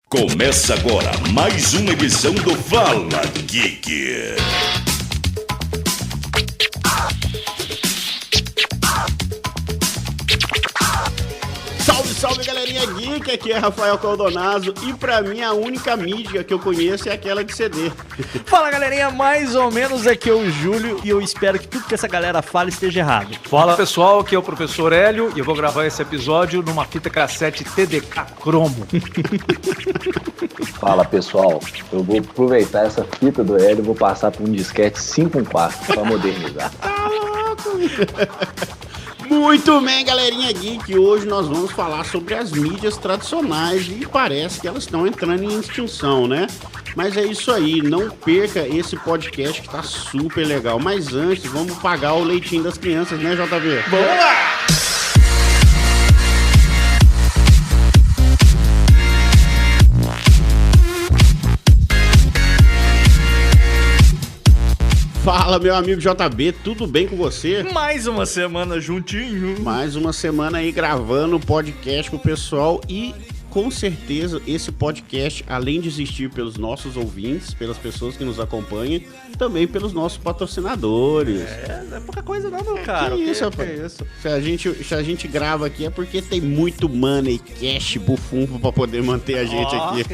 Começa agora mais uma edição do Fala Geek. Salve galerinha geek, aqui é Rafael Caldonazo e pra mim a única mídia que eu conheço é aquela de CD. Fala galerinha, mais ou menos aqui é o Júlio e eu espero que tudo que essa galera fala esteja errado. Fala pessoal, aqui é o professor Hélio e eu vou gravar esse episódio numa fita cassete TDK Cromo. Fala pessoal, eu vou aproveitar essa fita do Hélio e vou passar por um disquete 5.1 pra modernizar. Tá louco! Muito bem, galerinha geek, hoje nós vamos falar sobre as mídias tradicionais e parece que elas estão entrando em extinção, né? Mas é isso aí, não perca esse podcast que tá super legal. Mas antes, vamos pagar o leitinho das crianças, né, JV? Vamos lá! Fala, meu amigo JB, tudo bem com você? Mais uma semana juntinho. Mais uma semana aí gravando o podcast com o pessoal e com certeza esse podcast, além de existir pelos nossos ouvintes, pelas pessoas que nos acompanham, também pelos nossos patrocinadores. Não é pouca coisa não, meu cara. Que isso, rapaz? Que isso? Se a gente grava aqui é porque tem muito money, cash, bufunfo pra poder manter a gente aqui.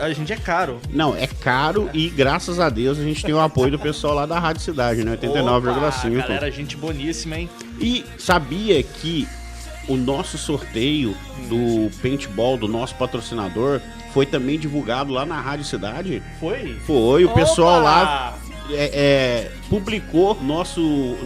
A gente é caro. Não, é caro e graças a Deus a gente tem o apoio do pessoal lá da Rádio Cidade, né? 89,5. Galera, gente boníssima, hein? E sabia que o nosso sorteio do paintball do nosso patrocinador foi também divulgado lá na Rádio Cidade? Foi? Foi, o pessoal lá publicou nosso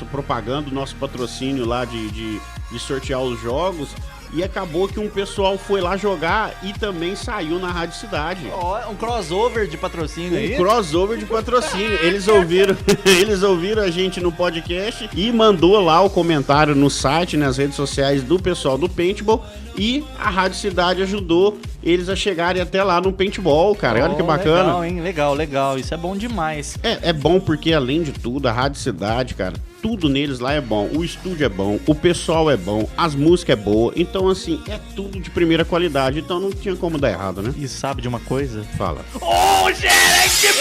propaganda, nosso patrocínio lá de sortear os jogos. E acabou que um pessoal foi lá jogar e também saiu na Rádio Cidade. Um crossover de patrocínio aí? Um crossover de patrocínio. Eles ouviram a gente no podcast e mandou lá o comentário no site, nas redes sociais do pessoal do Paintball. E a Rádio Cidade ajudou eles a chegarem até lá no Paintball, cara. Olha que bacana. Legal, hein? Legal. Isso é bom demais. É bom porque, além de tudo, a Rádio Cidade, cara, tudo neles lá é bom. O estúdio é bom, o pessoal é bom, as músicas é boa. Então, assim, é tudo de primeira qualidade. Então não tinha como dar errado, né? E sabe de uma coisa? Fala. Ô, gerente!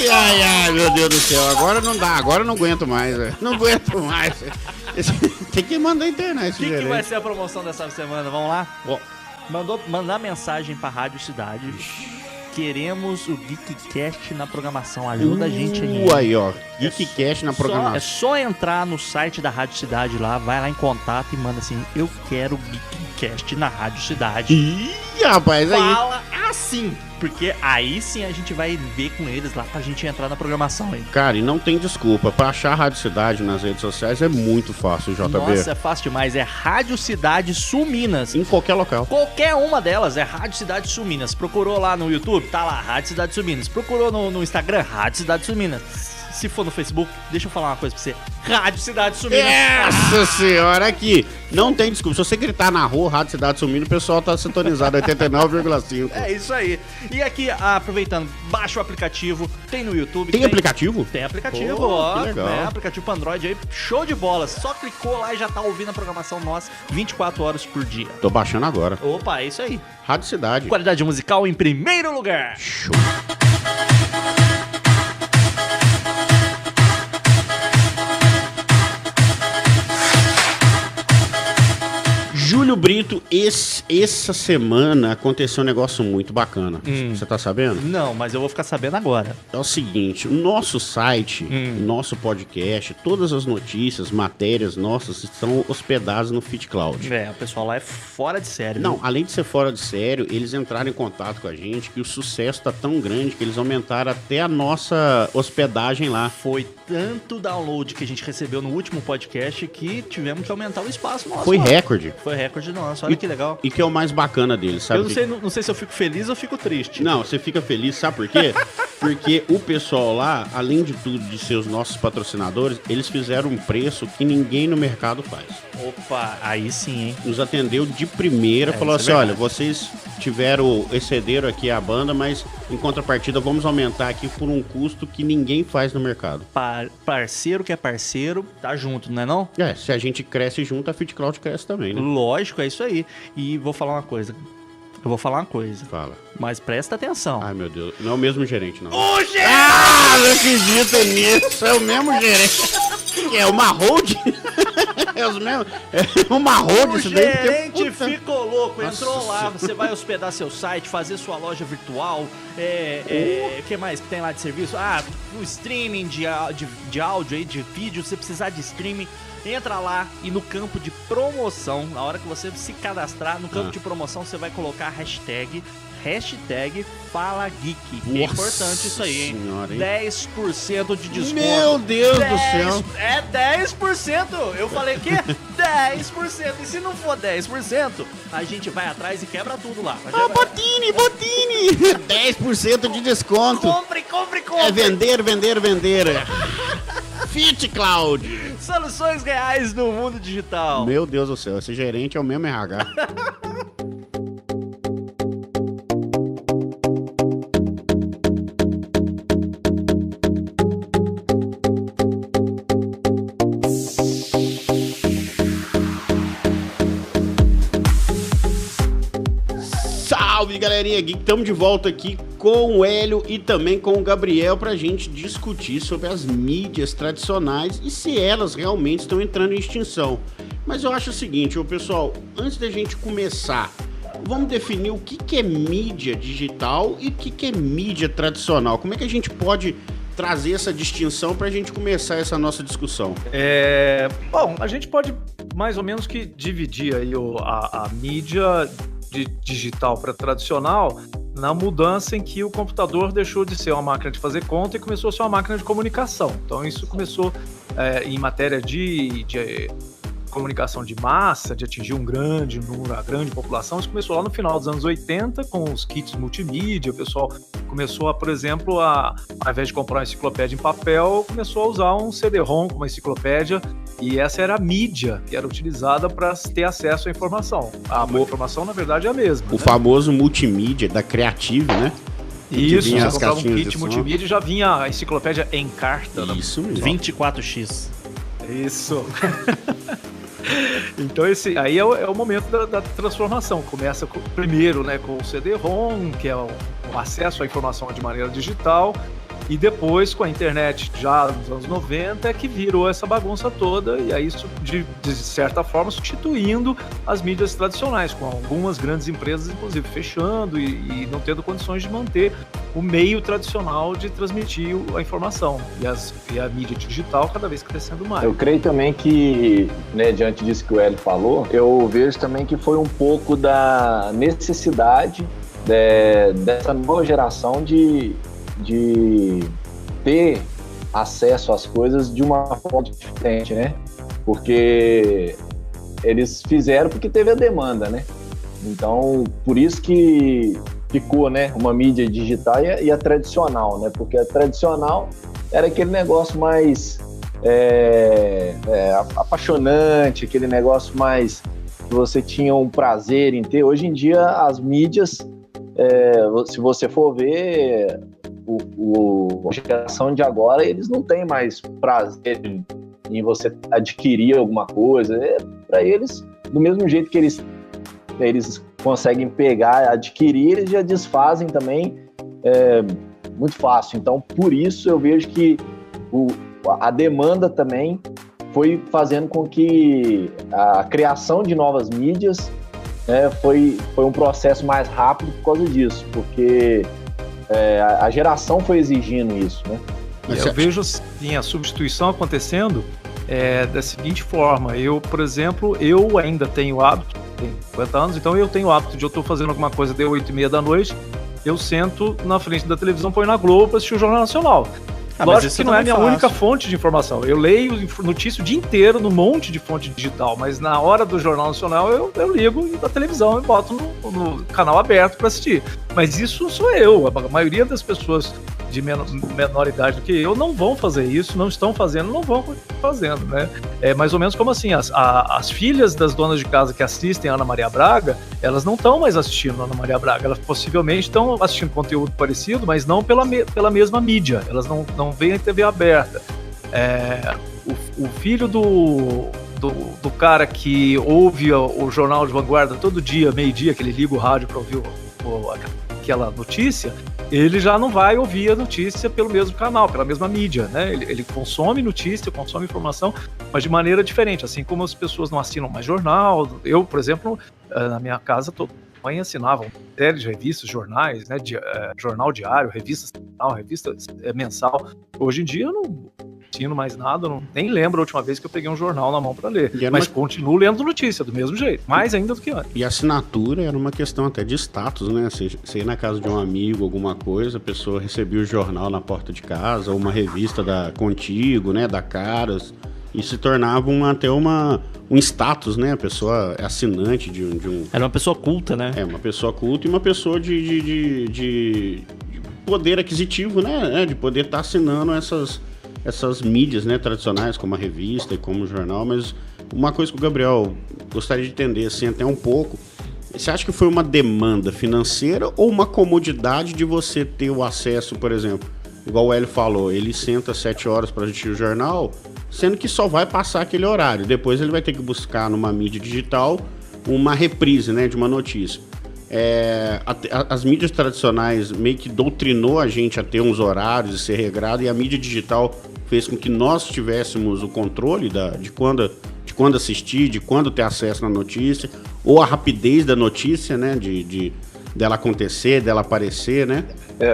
Ai, meu Deus do céu. Agora não dá, agora eu não aguento mais, velho. Não aguento mais. Tem que mandar a internet, O que vai ser a promoção dessa semana? Vamos lá? Mandar mensagem pra Rádio Cidade. Queremos o GeekCast na programação. Ajuda a gente aí. Aí, ó. GeekCast na programação. É só entrar no site da Rádio Cidade lá, vai lá em contato e manda assim: eu quero GeekCast na Rádio Cidade. Ih, rapaz, aí. Fala assim, porque aí sim a gente vai ver com eles lá pra gente entrar na programação aí. Cara, e não tem desculpa. Pra achar a Rádio Cidade nas redes sociais é muito fácil, JB. Nossa, é fácil demais. É Rádio Cidade Sul Minas. Em qualquer local. Qualquer uma delas é Rádio Cidade Sul Minas. Procurou lá no YouTube, tá lá, Rádio Cidade Sul Minas. Procurou no Instagram, Rádio Cidade Sul Minas. Se for no Facebook, deixa eu falar uma coisa pra você. Rádio Cidade Sul Minas. Nossa senhora, aqui. Não tem desculpa. Se você gritar na rua, Rádio Cidade Sul Minas, o pessoal tá sintonizado, 89,5. É isso aí. E aqui, aproveitando, baixa o aplicativo. Tem no YouTube. Tem aplicativo? Tem aplicativo, Pô, ó. que legal. Aplicativo pra Android aí. Show de bola. Só clicou lá e já tá ouvindo a programação nossa 24 horas por dia. Tô baixando agora. Opa, é isso aí. Rádio Cidade. Qualidade musical em primeiro lugar. Show. Júlio Brito, essa semana aconteceu um negócio muito bacana. Você tá sabendo? Não, mas eu vou ficar sabendo agora. É o seguinte, o nosso site, o nosso podcast, todas as notícias, matérias nossas estão hospedadas no FitCloud. O pessoal lá é fora de série. Não, viu? além de ser fora de sério, eles entraram em contato com a gente que o sucesso tá tão grande que eles aumentaram até a nossa hospedagem lá. Foi tanto download que a gente recebeu no último podcast que tivemos que aumentar o espaço nosso. Foi lá. recorde. Foi recorde nosso, olha que legal. E que é o mais bacana deles, sabe? Eu não sei se eu fico feliz ou fico triste. Não, você fica feliz, sabe por quê? Porque o pessoal lá, além de tudo, de ser os nossos patrocinadores, eles fizeram um preço que ninguém no mercado faz. Opa, aí sim, hein? Nos atendeu de primeira, falou assim, olha, vocês excederam aqui a banda, mas em contrapartida vamos aumentar aqui por um custo que ninguém faz no mercado. Parceiro que é parceiro, tá junto, não é não? Se a gente cresce junto, a FitCloud cresce também, né? Lógico, é isso aí. E vou falar uma coisa. Eu vou falar uma coisa, Fala. mas presta atenção. Ai, meu Deus. Não é o mesmo gerente, não. O gerente! Ah, não acredito nisso. É o mesmo gerente. É uma hold? É os mesmos? É uma hold O isso daí? gerente Puta. ficou louco, entrou Nossa lá, Senhora. você vai hospedar seu site, fazer sua loja virtual, o que mais que tem lá de serviço? Ah, o streaming de áudio aí, de vídeo, se precisar de streaming, entra lá e no campo de promoção, na hora que você se cadastrar, no campo de promoção você vai colocar a hashtag Fala Geek. Que é Nossa importante isso aí, hein? Senhora, hein? 10% de desconto. Meu Deus do céu. É 10%. Eu falei o quê? 10%. E se não for 10%, a gente vai atrás e quebra tudo lá. Ah, Botini! 10% de desconto. Compre. É vender. Fit Cloud. Soluções reais no mundo digital. Meu Deus do céu, esse gerente é o mesmo RH. Salve, galerinha geek, estamos de volta aqui com o Hélio e também com o Gabriel pra gente discutir sobre as mídias tradicionais e se elas realmente estão entrando em extinção. Mas eu acho o seguinte, pessoal, antes da gente começar, vamos definir o que é mídia digital e o que é mídia tradicional. Como é que a gente pode trazer essa distinção pra gente começar essa nossa discussão? Bom, a gente pode mais ou menos que dividir aí a mídia digital para tradicional na mudança em que o computador deixou de ser uma máquina de fazer conta e começou a ser uma máquina de comunicação. Então isso começou em matéria de comunicação de massa, de atingir um grande número, a grande população. Isso começou lá no final dos anos 80 com os kits multimídia. O pessoal começou a, por exemplo, ao invés de comprar uma enciclopédia em papel, começou a usar um CD-ROM como uma enciclopédia. E essa era a mídia que era utilizada para ter acesso à informação. A informação, na verdade, é a mesma. O famoso multimídia da Creative, né? Isso, vinha você as comprava um caixinhas kit de som. multimídia e já vinha a enciclopédia em carta. Isso mesmo. 24x. Isso. Então esse aí é o momento da transformação. Começa primeiro, né, com o CD-ROM, que é o acesso à informação de maneira digital, e depois com a internet já nos anos 90 é que virou essa bagunça toda, e aí isso de certa forma substituindo as mídias tradicionais, com algumas grandes empresas inclusive fechando e não tendo condições de manter o meio tradicional de transmitir a informação, e a mídia digital cada vez crescendo mais. Eu creio também que, né, diante disso que o Hélio falou, eu vejo também que foi um pouco da necessidade dessa nova geração de ter acesso às coisas de uma forma diferente, né? Porque eles fizeram porque teve a demanda, né? Então, por isso que ficou, né, uma mídia digital e a tradicional, né? Porque a tradicional era aquele negócio mais apaixonante, aquele negócio mais que você tinha um prazer em ter. Hoje em dia, as mídias, se você for ver, a geração de agora, eles não têm mais prazer em você adquirir alguma coisa. Para eles, do mesmo jeito que eles conseguem pegar, adquirir, eles já desfazem também muito fácil. Então, por isso eu vejo que a demanda também foi fazendo com que a criação de novas mídias foi um processo mais rápido por causa disso, porque a geração foi exigindo isso, né? Eu vejo sim, a substituição acontecendo da seguinte forma. Eu, por exemplo, eu ainda tenho o hábito, tenho 50 anos, então eu tenho o hábito de eu estou fazendo alguma coisa de 8h30 da noite, eu sento na frente da televisão, põe na Globo para assistir o Jornal Nacional. Lógico que não é a minha única fonte de informação. Eu leio notícia o dia inteiro num monte de fonte digital, mas na hora do Jornal Nacional eu ligo da televisão e boto no canal aberto para assistir. Mas isso sou eu. A maioria das pessoas de menor idade do que eu não vão fazer isso, não estão fazendo, não vão fazendo, né? É mais ou menos como assim, as filhas das donas de casa que assistem a Ana Maria Braga, elas não estão mais assistindo a Ana Maria Braga, elas possivelmente estão assistindo conteúdo parecido, mas não pela mesma mídia, elas não veem a TV aberta. O filho do do cara que ouve o Jornal de Vanguarda todo dia, meio-dia, que ele liga o rádio para ouvir aquela notícia, ele já não vai ouvir a notícia pelo mesmo canal, pela mesma mídia, né? Ele consome notícia, consome informação, mas de maneira diferente, assim como as pessoas não assinam mais jornal. Eu, por exemplo, na minha casa, toda mãe assinava uma série de revistas, jornais, né? Jornal diário, revista semanal, revista mensal. Hoje em dia eu não assino mais nada, nem lembro a última vez que eu peguei um jornal na mão para ler, mas continuo lendo notícia do mesmo jeito, mais ainda do que antes. E a assinatura era uma questão até de status, né? Você ia na casa de um amigo, alguma coisa, a pessoa recebia o jornal na porta de casa, ou uma revista da Contigo, né? Da Caras, e se tornava até um status, né? A pessoa é assinante de um... Era uma pessoa culta, né? É, uma pessoa culta e uma pessoa de poder aquisitivo, né? De poder estar assinando essas mídias, né, tradicionais, como a revista e como o jornal. Mas uma coisa que o Gabriel gostaria de entender, assim, até um pouco, você acha que foi uma demanda financeira ou uma comodidade de você ter o acesso, por exemplo, igual o Hélio falou, ele senta 7 horas para assistir o jornal, sendo que só vai passar aquele horário, depois ele vai ter que buscar numa mídia digital uma reprise, né, de uma notícia. As mídias tradicionais meio que doutrinou a gente a ter uns horários e ser regrado, e a mídia digital fez com que nós tivéssemos o controle de quando assistir, de quando ter acesso na notícia, ou a rapidez da notícia, né, dela acontecer, dela aparecer, né?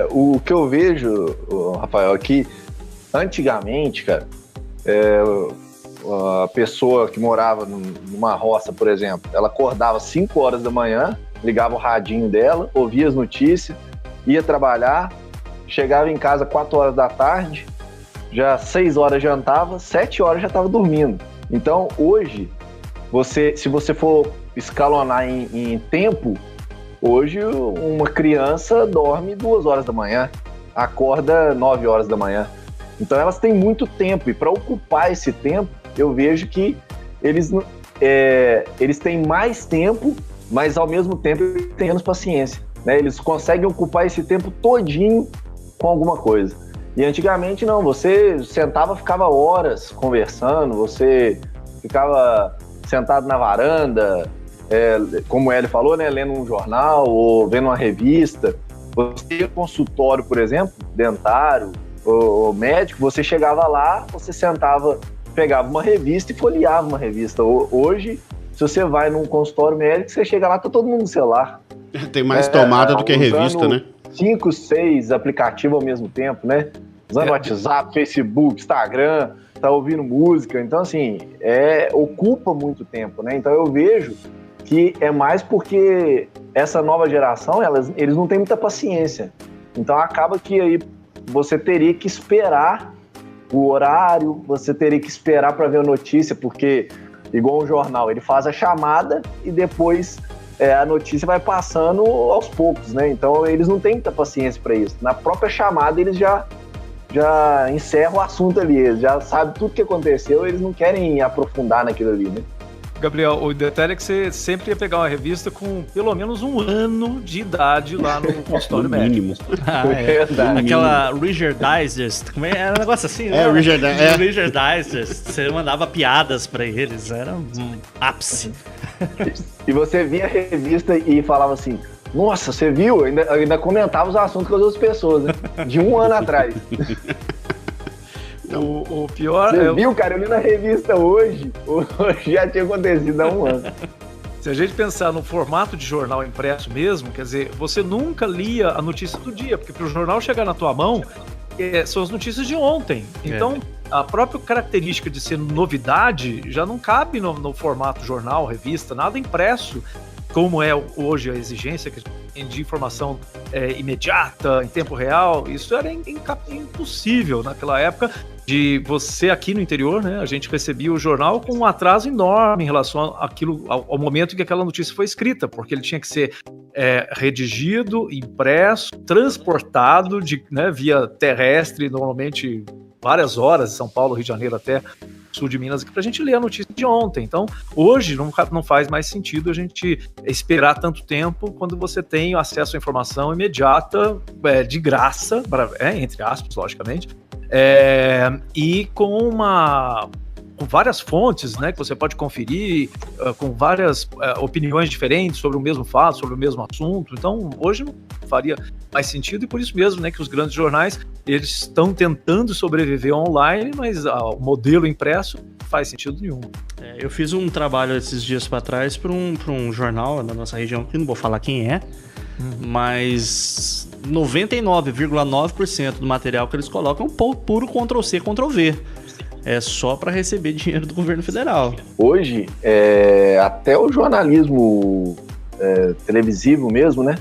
O que eu vejo, Rafael, é que antigamente, cara, a pessoa que morava numa roça, por exemplo, ela acordava 5 horas da manhã, ligava o radinho dela, ouvia as notícias, ia trabalhar, chegava em casa 4 horas da tarde, já 6 horas jantava, 7 horas já estava dormindo. Então, hoje, se você for escalonar em tempo, hoje uma criança dorme 2 horas da manhã, acorda 9 horas da manhã. Então, elas têm muito tempo, e para ocupar esse tempo, eu vejo que eles têm mais tempo, mas ao mesmo tempo têm menos paciência, né? Eles conseguem ocupar esse tempo todinho com alguma coisa. E antigamente não, você sentava, ficava horas conversando, você ficava sentado na varanda, como o Hélio falou, né, lendo um jornal ou vendo uma revista. Você ia consultório, por exemplo, dentário ou médico, você chegava lá, você sentava, pegava uma revista e folheava uma revista. Hoje, se você vai num consultório médico, você chega lá, tá todo mundo no celular. Tem mais tomada do que revista, né? 5, 6 aplicativos ao mesmo tempo, né? Usando WhatsApp, Facebook, Instagram, tá ouvindo música. Então, assim, ocupa muito tempo, né? Então, eu vejo que é mais porque essa nova geração, eles não têm muita paciência. Então, acaba que aí você teria que esperar o horário, você teria que esperar para ver a notícia, porque, igual um jornal, ele faz a chamada e depois a notícia vai passando aos poucos, né? Então, eles não têm muita paciência para isso. Na própria chamada, eles já encerram o assunto ali, eles já sabem tudo que aconteceu, eles não querem aprofundar naquilo ali, né? Gabriel, o detalhe é que você sempre ia pegar uma revista com pelo menos 1 ano de idade lá no consultório médico. Aquela Reader Digest, como era um negócio assim, né? Reader Digest, você mandava piadas pra eles, era um ápice. E você via a revista e falava assim, nossa, você viu? Ainda comentava os assuntos com as outras pessoas, né? De 1 ano atrás. O pior Você viu, cara? Eu li na revista hoje já tinha acontecido há 1 ano. Se a gente pensar no formato de jornal impresso mesmo, quer dizer, você nunca lia a notícia do dia, porque para o jornal chegar na tua mão, são as notícias de ontem. Então, a própria característica de ser novidade já não cabe no formato jornal, revista, nada impresso, como é hoje a exigência de informação imediata, em tempo real. Isso era impossível naquela época. De você aqui no interior, né? A gente recebia o jornal com um atraso enorme em relação ao momento em que aquela notícia foi escrita, porque ele tinha que ser redigido, impresso, transportado via terrestre, normalmente várias horas, São Paulo, Rio de Janeiro até sul de Minas, aqui, pra gente ler a notícia de ontem. Então, hoje não faz mais sentido a gente esperar tanto tempo quando você tem acesso à informação imediata, de graça, entre aspas, logicamente, e com com várias fontes, né, que você pode conferir, com várias opiniões diferentes sobre o mesmo fato, sobre o mesmo assunto. Então, hoje não faria mais sentido, e por isso mesmo, né, que os grandes jornais, eles estão tentando sobreviver online, mas o modelo impresso não faz sentido nenhum. Eu fiz um trabalho esses dias para trás para um jornal da nossa região, que não vou falar quem é, mas 99,9% do material que eles colocam é um puro Ctrl-C, Ctrl-V. É só para receber dinheiro do governo federal. Hoje, até o jornalismo televisivo mesmo, né?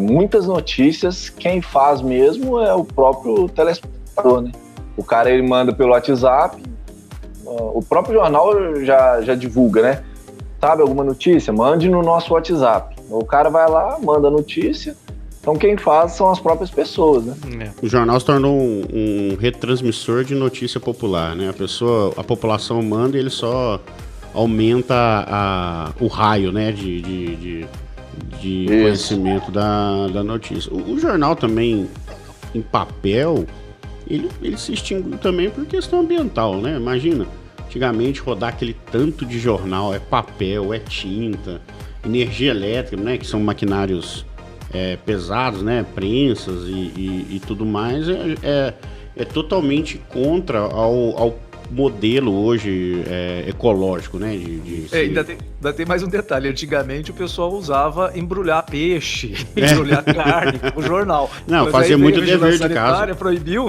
Muitas notícias, quem faz mesmo é o próprio telespectador, né? O cara, ele manda pelo WhatsApp, o próprio jornal já divulga, né? Sabe alguma notícia? Mande no nosso WhatsApp. O cara vai lá, manda a notícia. Então quem faz são as próprias pessoas, né? O jornal se tornou um retransmissor de notícia popular, né? A população manda e ele só aumenta o raio, né, de conhecimento da notícia. O jornal também, em papel, ele se extinguiu também por questão ambiental, né? Imagina, antigamente rodar aquele tanto de jornal, é papel, é tinta, energia elétrica, né, que são maquinários pesados, né, prensas e tudo mais, é totalmente contra ao modelo hoje ecológico, né? Ainda tem mais um detalhe. Antigamente o pessoal usava embrulhar peixe, embrulhar carne no jornal. Não, fazia muito dever de casa. Proibiu.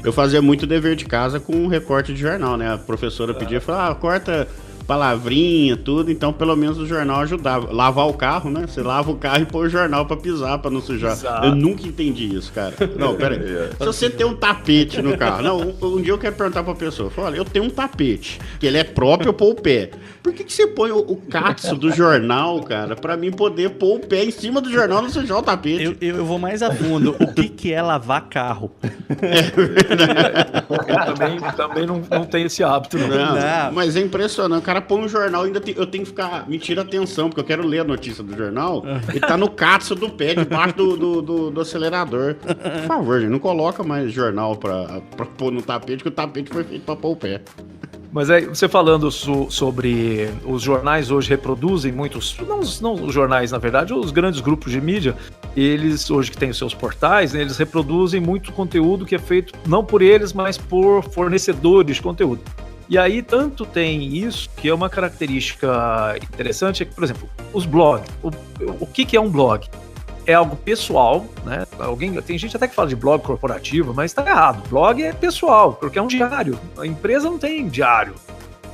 Eu fazia muito dever de casa com um recorte de jornal, né? A professora pedia, falava, corta palavrinha, tudo, então pelo menos o jornal ajudava. Lavar o carro, né? Você lava o carro e põe o jornal pra pisar, pra não sujar. Exato. Eu nunca entendi isso, cara. Não, pera aí. Se você tem um tapete no carro... Não, um dia eu quero perguntar pra pessoa, olha, eu tenho um tapete, que ele é próprio pôr o pé. Por que você põe o catsu do jornal, cara, pra mim poder pôr o pé em cima do jornal e não sujar o tapete? Eu vou mais a fundo. O que é lavar carro? Eu também não tenho esse hábito, não. Mas é impressionante. O cara põe um jornal, eu tenho que ficar... Me tira atenção, porque eu quero ler a notícia do jornal. Ele tá no catsu do pé, debaixo do acelerador. Por favor, gente, não coloca mais jornal pra pôr no tapete, que o tapete foi feito pra pôr o pé. Mas aí, você falando sobre os jornais hoje reproduzem muitos, não os jornais, na verdade, os grandes grupos de mídia, eles, hoje que têm os seus portais, né, eles reproduzem muito conteúdo que é feito não por eles, mas por fornecedores de conteúdo. E aí, tanto tem isso, que é uma característica interessante, é que, por exemplo, os blogs. O que é um blog? É algo pessoal, né? Tem gente até que fala de blog corporativo, mas está errado. Blog é pessoal, porque é um diário. A empresa não tem diário,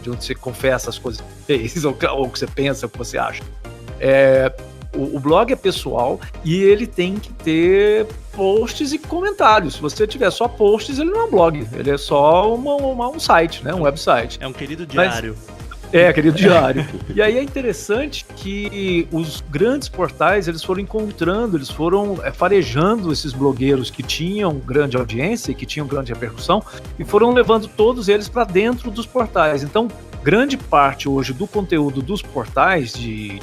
de onde você confessa as coisas que fez, ou o que você pensa, o que você acha. O blog é pessoal e ele tem que ter posts e comentários. Se você tiver só posts, ele não é um blog, ele é só um site, né? Um website. É um querido diário. Querido diário. E aí é interessante que os grandes portais, eles foram encontrando, eles foram farejando esses blogueiros que tinham grande audiência e que tinham grande repercussão e foram levando todos eles para dentro dos portais. Então, grande parte hoje do conteúdo dos portais de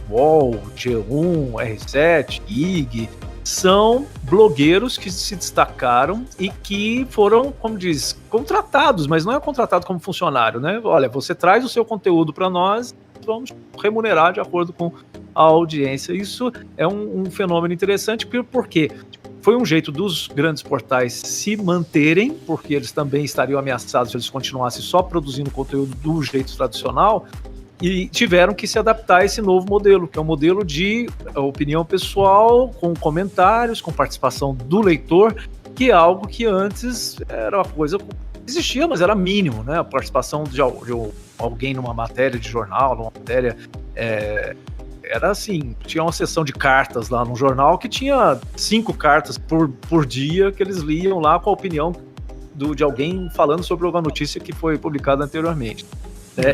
UOL, G1, R7, IG, são blogueiros que se destacaram e que foram, como diz, contratados, mas não é contratado como funcionário, né? Olha, você traz o seu conteúdo para nós, vamos remunerar de acordo com a audiência. Isso é um fenômeno interessante, porque foi um jeito dos grandes portais se manterem, porque eles também estariam ameaçados se eles continuassem só produzindo conteúdo do jeito tradicional, e tiveram que se adaptar a esse novo modelo, que é um modelo de opinião pessoal, com comentários, com participação do leitor, que é algo que antes era uma coisa que existia, mas era mínimo, né? A participação de alguém numa matéria de jornal, numa matéria... Era assim, tinha uma sessão de cartas lá no jornal que tinha 5 cartas por dia que eles liam lá com a opinião de alguém falando sobre uma notícia que foi publicada anteriormente.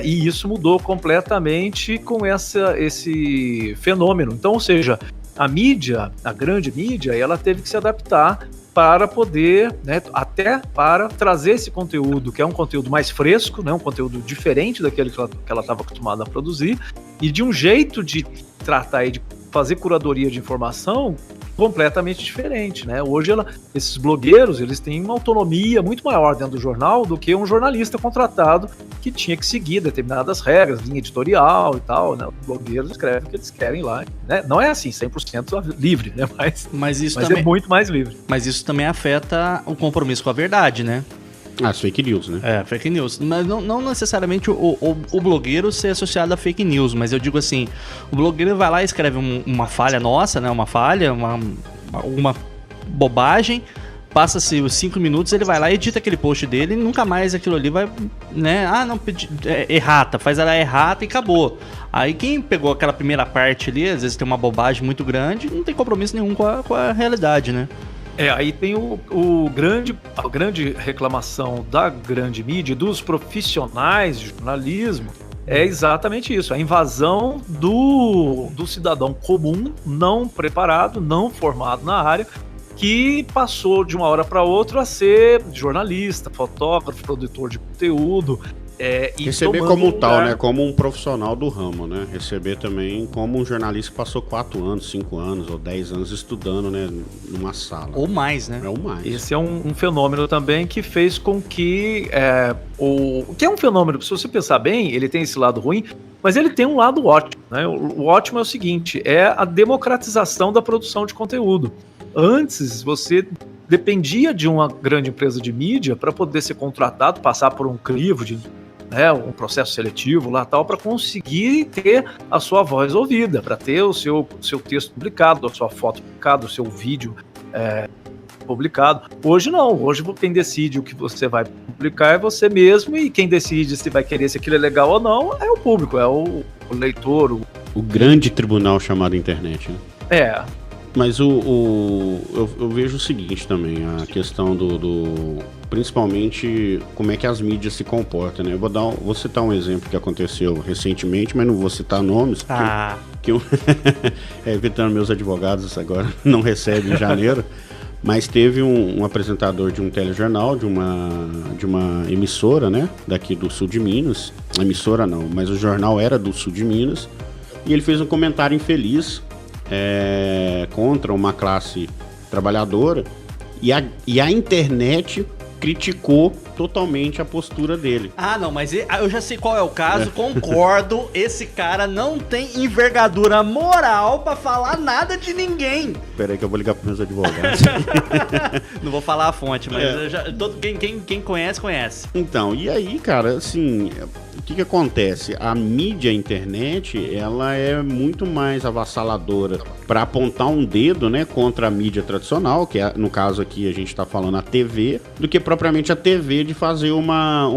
E isso mudou completamente com esse fenômeno. Então, ou seja, a mídia, a grande mídia, ela teve que se adaptar para poder, né, até para trazer esse conteúdo, que é um conteúdo mais fresco, né, um conteúdo diferente daquele que ela estava acostumada a produzir, e de um jeito de tratar e de fazer curadoria de informação completamente diferente, né? Hoje esses blogueiros, eles têm uma autonomia muito maior dentro do jornal do que um jornalista contratado que tinha que seguir determinadas regras, linha editorial e tal, né? Os blogueiros escrevem o que eles querem lá, né? Não é assim, 100% livre, né? Mas também, é muito mais livre. Mas isso também afeta o compromisso com a verdade, né? As fake news, né? É, fake news. Mas não necessariamente o blogueiro ser associado a fake news, mas eu digo assim, o blogueiro vai lá e escreve uma falha nossa, né? Uma falha, uma bobagem, passa-se os 5 minutos, ele vai lá e edita aquele post dele e nunca mais aquilo ali vai, né? Errata, faz ela errata e acabou. Aí quem pegou aquela primeira parte ali, às vezes tem uma bobagem muito grande, não tem compromisso nenhum com a realidade, né? Aí tem a grande reclamação da grande mídia, dos profissionais de jornalismo, é exatamente isso, a invasão do cidadão comum, não preparado, não formado na área, que passou de uma hora para outra a ser jornalista, fotógrafo, produtor de conteúdo. Receber como tal, né? Como um profissional do ramo, né? Receber também como um jornalista que passou 4 anos, 5 anos ou 10 anos estudando, né? Numa sala. Ou mais, né? Ou mais. Esse é um fenômeno também que fez com que... que é um fenômeno, se você pensar bem, ele tem esse lado ruim, mas ele tem um lado ótimo, né? O ótimo é o seguinte, é a democratização da produção de conteúdo. Antes, você dependia de uma grande empresa de mídia para poder ser contratado, passar por um crivo um processo seletivo lá tal, para conseguir ter a sua voz ouvida, para ter o seu texto publicado, a sua foto publicada, o seu vídeo publicado. Hoje não, hoje quem decide o que você vai publicar é você mesmo, e quem decide se vai querer se aquilo é legal ou não é o público, é o leitor. O grande tribunal chamado internet, né? Mas eu vejo o seguinte também, a questão principalmente como é que as mídias se comportam, né? Eu vou citar um exemplo que aconteceu recentemente, mas não vou citar nomes, evitando meus advogados agora, não recebem em janeiro, mas teve um apresentador de um telejornal, de uma emissora, né? Daqui do sul de Minas, a emissora não, mas o jornal era do sul de Minas, e ele fez um comentário infeliz contra uma classe trabalhadora, e a internet criticou totalmente a postura dele. Não, mas eu já sei qual é o caso, concordo, esse cara não tem envergadura moral pra falar nada de ninguém. Espera aí que eu vou ligar pros meus advogados. Não vou falar a fonte, mas quem conhece. Então, e aí, cara, assim, o que acontece? A mídia, a internet, ela é muito mais avassaladora para apontar um dedo, né, contra a mídia tradicional, que é, no caso aqui a gente tá falando a TV, do que propriamente a TV de fazer uma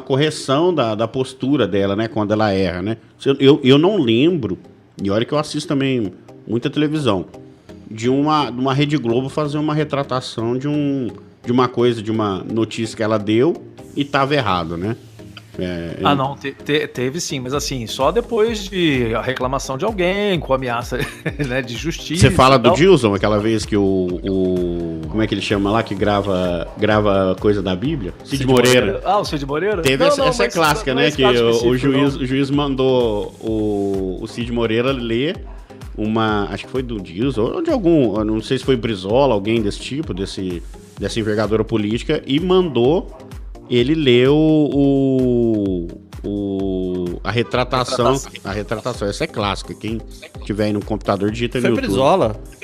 correção da postura dela, né, quando ela erra, né? Eu não lembro, e olha que eu assisto também muita televisão, de uma Rede Globo fazer uma retratação de uma coisa, de uma notícia que ela deu e tava errado, né? Não, teve sim, mas assim, só depois de a reclamação de alguém, com ameaça, né, de justiça. Você fala do Gilson, aquela vez que como é que ele chama lá, que grava coisa da Bíblia? Cid Moreira. O Cid Moreira? Teve essa clássica, né, que o juiz mandou o Cid Moreira ler acho que foi do Gilson, ou de algum, não sei se foi Brizola, alguém desse tipo, dessa envergadura política, e mandou ele ler a retratação. A retratação, essa é clássica. Quem tiver aí no computador, digita no YouTube.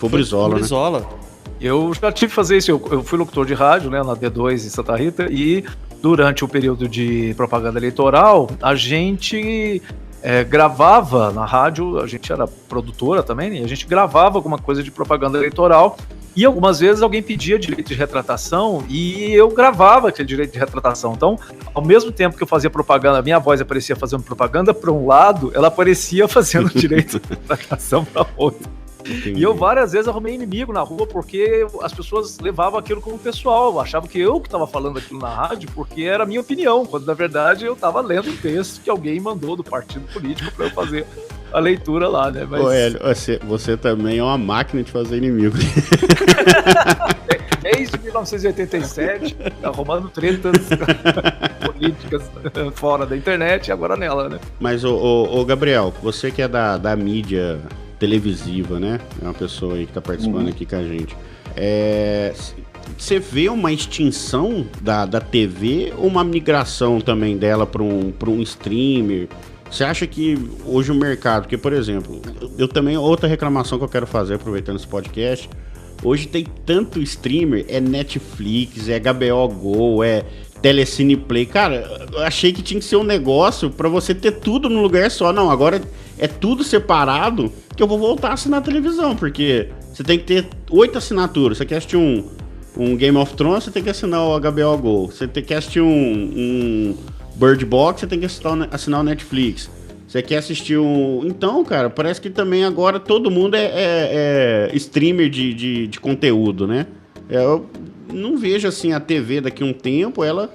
Foi Brizola, né? Eu já tive que fazer isso. Eu fui locutor de rádio, né, na D2 em Santa Rita, e durante o período de propaganda eleitoral, a gente gravava na rádio, a gente era produtora também, né, e a gente gravava alguma coisa de propaganda eleitoral. E algumas vezes alguém pedia direito de retratação e eu gravava aquele direito de retratação. Então, ao mesmo tempo que eu fazia propaganda, a minha voz aparecia fazendo propaganda para um lado, ela aparecia fazendo direito de retratação para outro. Entendi. E eu várias vezes arrumei inimigo na rua porque as pessoas levavam aquilo como pessoal, achavam que eu que estava falando aquilo na rádio porque era a minha opinião, quando na verdade eu estava lendo um texto que alguém mandou do partido político para eu fazer a leitura lá, né? Mas... Hélio, você também é uma máquina de fazer inimigo. Desde 1987, arrumando tretas políticas fora da internet e agora nela, né? Mas, ô Gabriel, você que é da mídia televisiva, né? É uma pessoa aí que tá participando aqui com a gente. Você vê uma extinção da TV ou uma migração também dela para um streamer? Você acha que hoje o mercado... Porque, por exemplo, eu também... Outra reclamação que eu quero fazer, aproveitando esse podcast... Hoje tem tanto streamer, é Netflix, é HBO Go, é Telecine Play. Cara, eu achei que tinha que ser um negócio pra você ter tudo num lugar só. Não, agora é tudo separado que eu vou voltar a assinar a televisão, porque você tem que ter 8 assinaturas. Você quer assistir um Game of Thrones, você tem que assinar o HBO Go. Você tem que assistir um Bird Box, você tem que assinar o Netflix. Você quer assistir Então, cara, parece que também agora todo mundo é streamer de conteúdo, né? Eu não vejo, assim, a TV daqui a um tempo, ela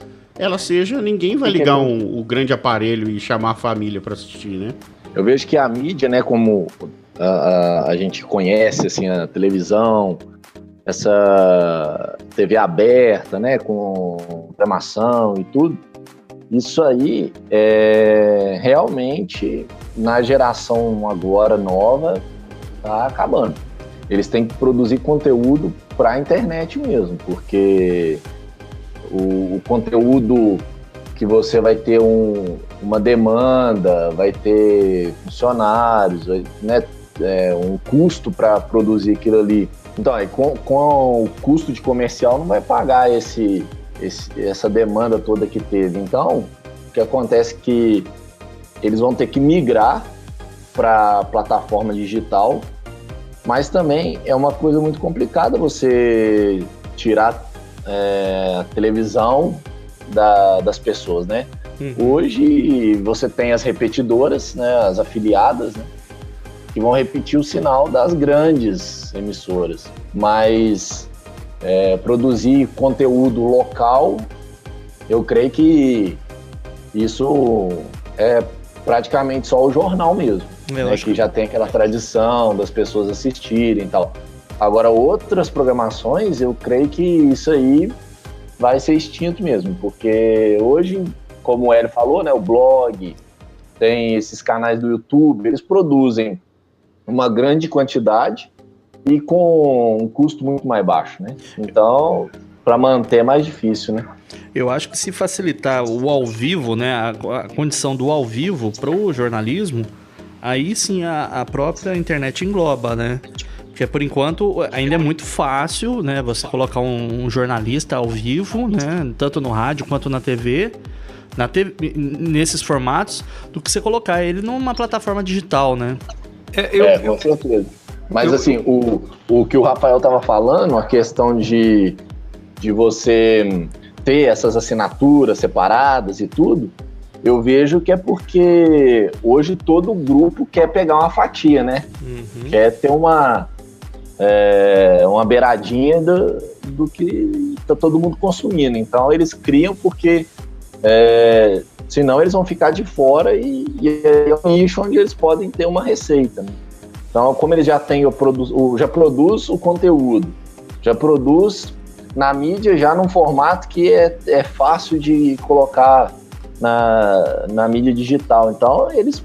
seja... Ninguém vai ligar o grande aparelho e chamar a família pra assistir, né? Eu vejo que a mídia, né, como a gente conhece, assim, a televisão, essa TV aberta, né, com programação e tudo, isso aí, realmente, na geração agora nova, tá acabando. Eles têm que produzir conteúdo para a internet mesmo, porque o conteúdo que você vai ter uma demanda, vai ter funcionários, né, um custo para produzir aquilo ali. Então, com o custo de comercial não vai pagar essa demanda toda que teve. Então, o que acontece é que eles vão ter que migrar para a plataforma digital, mas também é uma coisa muito complicada você tirar a televisão das pessoas, né? Hoje você tem as repetidoras, né, as afiliadas, né, que vão repetir o sinal das grandes emissoras, mas produzir conteúdo local, eu creio que isso é praticamente só o jornal mesmo, né, que já tem aquela tradição das pessoas assistirem e tal. Agora, outras programações, eu creio que isso aí vai ser extinto mesmo, porque hoje, como o Hélio falou, né, o blog, tem esses canais do YouTube, eles produzem uma grande quantidade e com um custo muito mais baixo, né? Então, para manter é mais difícil, né? Eu acho que se facilitar o ao vivo, né, a condição do ao vivo para o jornalismo, aí sim a própria internet engloba, né? Porque por enquanto ainda é muito fácil, né, você colocar um jornalista ao vivo, né, tanto no rádio quanto na TV, nesses formatos, do que você colocar ele numa plataforma digital, né? Com certeza. Mas assim, o que o Rafael estava falando, a questão de você ter essas assinaturas separadas e tudo, eu vejo que é porque hoje todo grupo quer pegar uma fatia, né? Quer ter uma beiradinha do que tá todo mundo consumindo. Então eles criam porque senão eles vão ficar de fora e é um nicho onde eles podem ter uma receita, né? Então, como eles já têm já produz o conteúdo, já produz na mídia já num formato que é fácil de colocar na mídia digital. Então, eles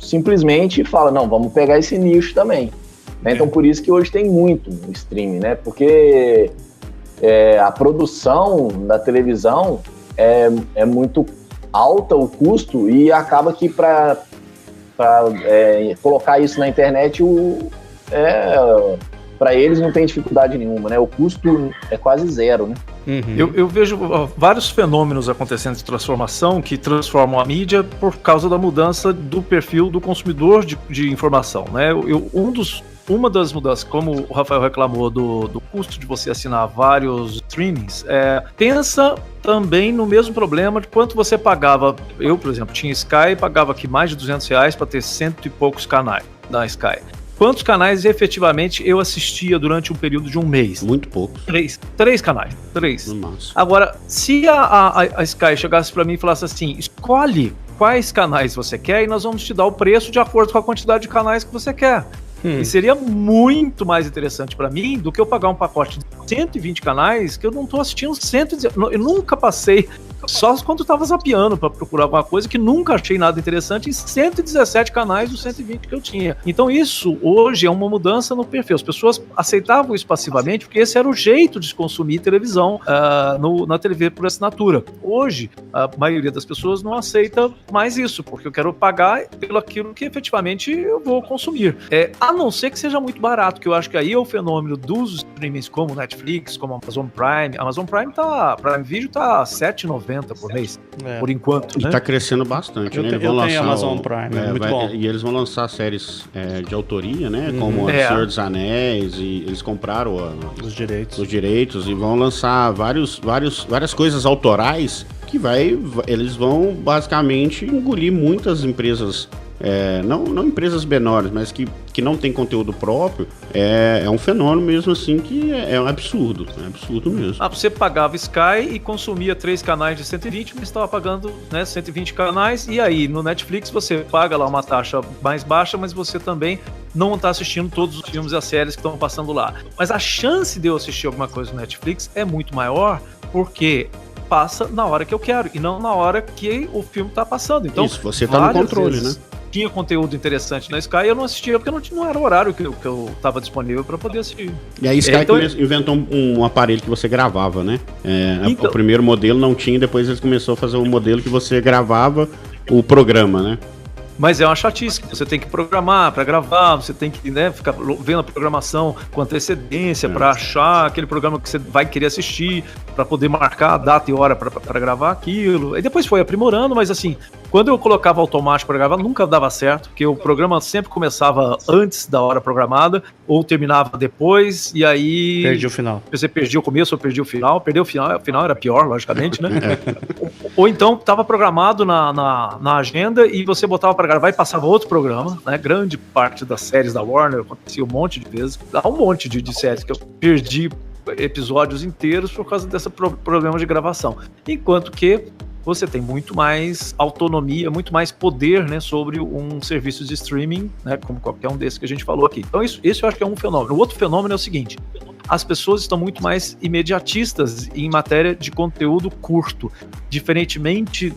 simplesmente falam, não, vamos pegar esse nicho também. Né? Então, por isso que hoje tem muito streaming, né? Porque a produção da televisão é muito alta o custo e acaba que para colocar isso na internet para eles não tem dificuldade nenhuma, né? O custo é quase zero, né? Eu vejo vários fenômenos acontecendo de transformação que transformam a mídia por causa da mudança do perfil do consumidor de informação, né? Uma das mudanças, como o Rafael reclamou do custo de você assinar vários streamings, pensa também no mesmo problema de quanto você pagava. Eu, por exemplo, tinha Sky e pagava aqui mais de R$200 para ter 100 e poucos canais da Sky. Quantos canais efetivamente eu assistia durante um período de um mês? Muito poucos. 3 canais. 3. No máximo. Agora, se a Sky chegasse para mim e falasse assim, escolhe quais canais você quer e nós vamos te dar o preço de acordo com a quantidade de canais que você quer. E seria muito mais interessante para mim do que eu pagar um pacote de 120 canais que eu não tô assistindo 119. Eu nunca passei só quando eu tava zapeando pra procurar alguma coisa, que nunca achei nada interessante em 117 canais dos 120 que eu tinha. Então isso hoje é uma mudança no perfil. As pessoas aceitavam isso passivamente porque esse era o jeito de se consumir televisão na TV por assinatura. Hoje, a maioria das pessoas não aceita mais isso, porque eu quero pagar pelo aquilo que efetivamente eu vou consumir. A não ser que seja muito barato, que eu acho que aí é o fenômeno dos streamings como Netflix, como Amazon Prime. Amazon Prime Prime Video tá R$7,90 por mês, por enquanto, E né? tá crescendo bastante, Eu né? tenho Amazon Prime, muito bom. E eles vão lançar séries de autoria, né? Como O Senhor dos Anéis, e eles compraram os direitos e vão lançar várias coisas autorais que eles vão basicamente engolir muitas empresas, não empresas menores, mas que não tem conteúdo próprio. É um fenômeno mesmo assim que é um absurdo mesmo. Você pagava Sky e consumia 3 canais de 120, mas estava pagando, né, 120 canais, e aí no Netflix você paga lá uma taxa mais baixa, mas você também não está assistindo todos os filmes e as séries que estão passando lá. Mas a chance de eu assistir alguma coisa no Netflix é muito maior, porque passa na hora que eu quero e não na hora que o filme está passando. Então, isso, você está no controle, né? Tinha conteúdo interessante na Sky, eu não assistia porque não era o horário que eu estava disponível para poder assistir. E a Sky inventou um aparelho que você gravava, né? O primeiro modelo não tinha, depois eles começaram a fazer um modelo que você gravava o programa, né? Mas é uma chatice, você tem que programar para gravar, você tem que, né, ficar vendo a programação com antecedência para achar aquele programa que você vai querer assistir, para poder marcar a data e hora para gravar aquilo. E depois foi aprimorando, mas assim, quando eu colocava automático para gravar, nunca dava certo, porque o programa sempre começava antes da hora programada, ou terminava depois, e aí... Perdi o final. Você perdia o começo ou perdia o final. Perder o final era pior, logicamente, né? Ou então estava programado na agenda e você botava para gravar e passava outro programa, né? Grande parte das séries da Warner acontecia um monte de vezes. Há um monte de séries que eu perdi episódios inteiros por causa desse problema de gravação. Enquanto que você tem muito mais autonomia, muito mais poder, né, sobre um serviço de streaming, né, como qualquer um desses que a gente falou aqui. Então isso eu acho que é um fenômeno. O outro fenômeno é o seguinte: as pessoas estão muito mais imediatistas em matéria de conteúdo curto. Diferentemente,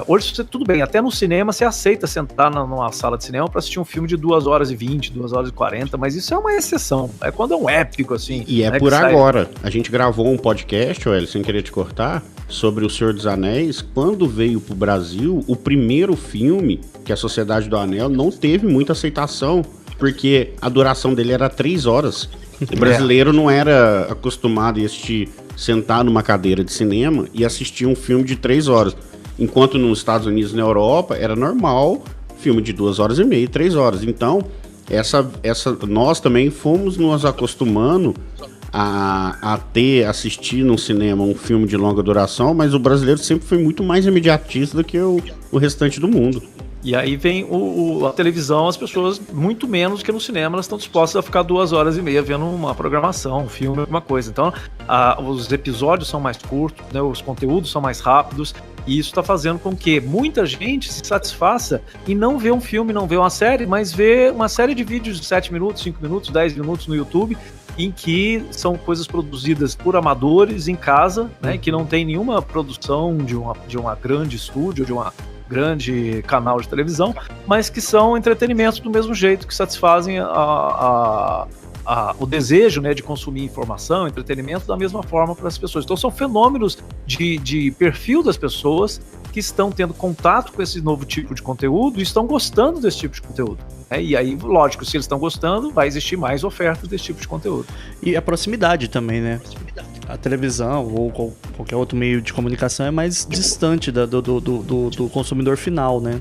hoje tudo bem, até no cinema você aceita sentar numa sala de cinema para assistir um filme de 2h20, 2h40, mas isso é uma exceção. É quando é um épico, assim. E é por agora. A gente gravou um podcast, sem querer te cortar, sobre O Senhor dos Anéis. Quando veio pro Brasil, o primeiro filme, que é A Sociedade do Anel, não teve muita aceitação, porque a duração dele era 3 horas. O brasileiro não era acostumado a sentar numa cadeira de cinema e assistir um filme de 3 horas. Enquanto nos Estados Unidos e na Europa era normal filme de 2h30, 3 horas. Então, nós também fomos nos acostumando a assistir no cinema um filme de longa duração, mas o brasileiro sempre foi muito mais imediatista do que o restante do mundo. E aí vem a televisão, as pessoas, muito menos que no cinema, elas estão dispostas a ficar 2h30 vendo uma programação, um filme, alguma coisa. Então, os episódios são mais curtos, né, os conteúdos são mais rápidos, e isso está fazendo com que muita gente se satisfaça em não ver um filme, não ver uma série, mas ver uma série de vídeos de 7 minutos, 5 minutos, 10 minutos no YouTube, em que são coisas produzidas por amadores em casa, né, que não tem nenhuma produção de uma grande estúdio, de uma grande canal de televisão, mas que são entretenimentos do mesmo jeito, que satisfazem o desejo, né, de consumir informação, entretenimento da mesma forma para as pessoas. Então são fenômenos de perfil das pessoas que estão tendo contato com esse novo tipo de conteúdo e estão gostando desse tipo de conteúdo. E aí, lógico, se eles estão gostando, vai existir mais oferta desse tipo de conteúdo. E a proximidade também, né? A televisão ou qualquer outro meio de comunicação é mais distante do consumidor final, né?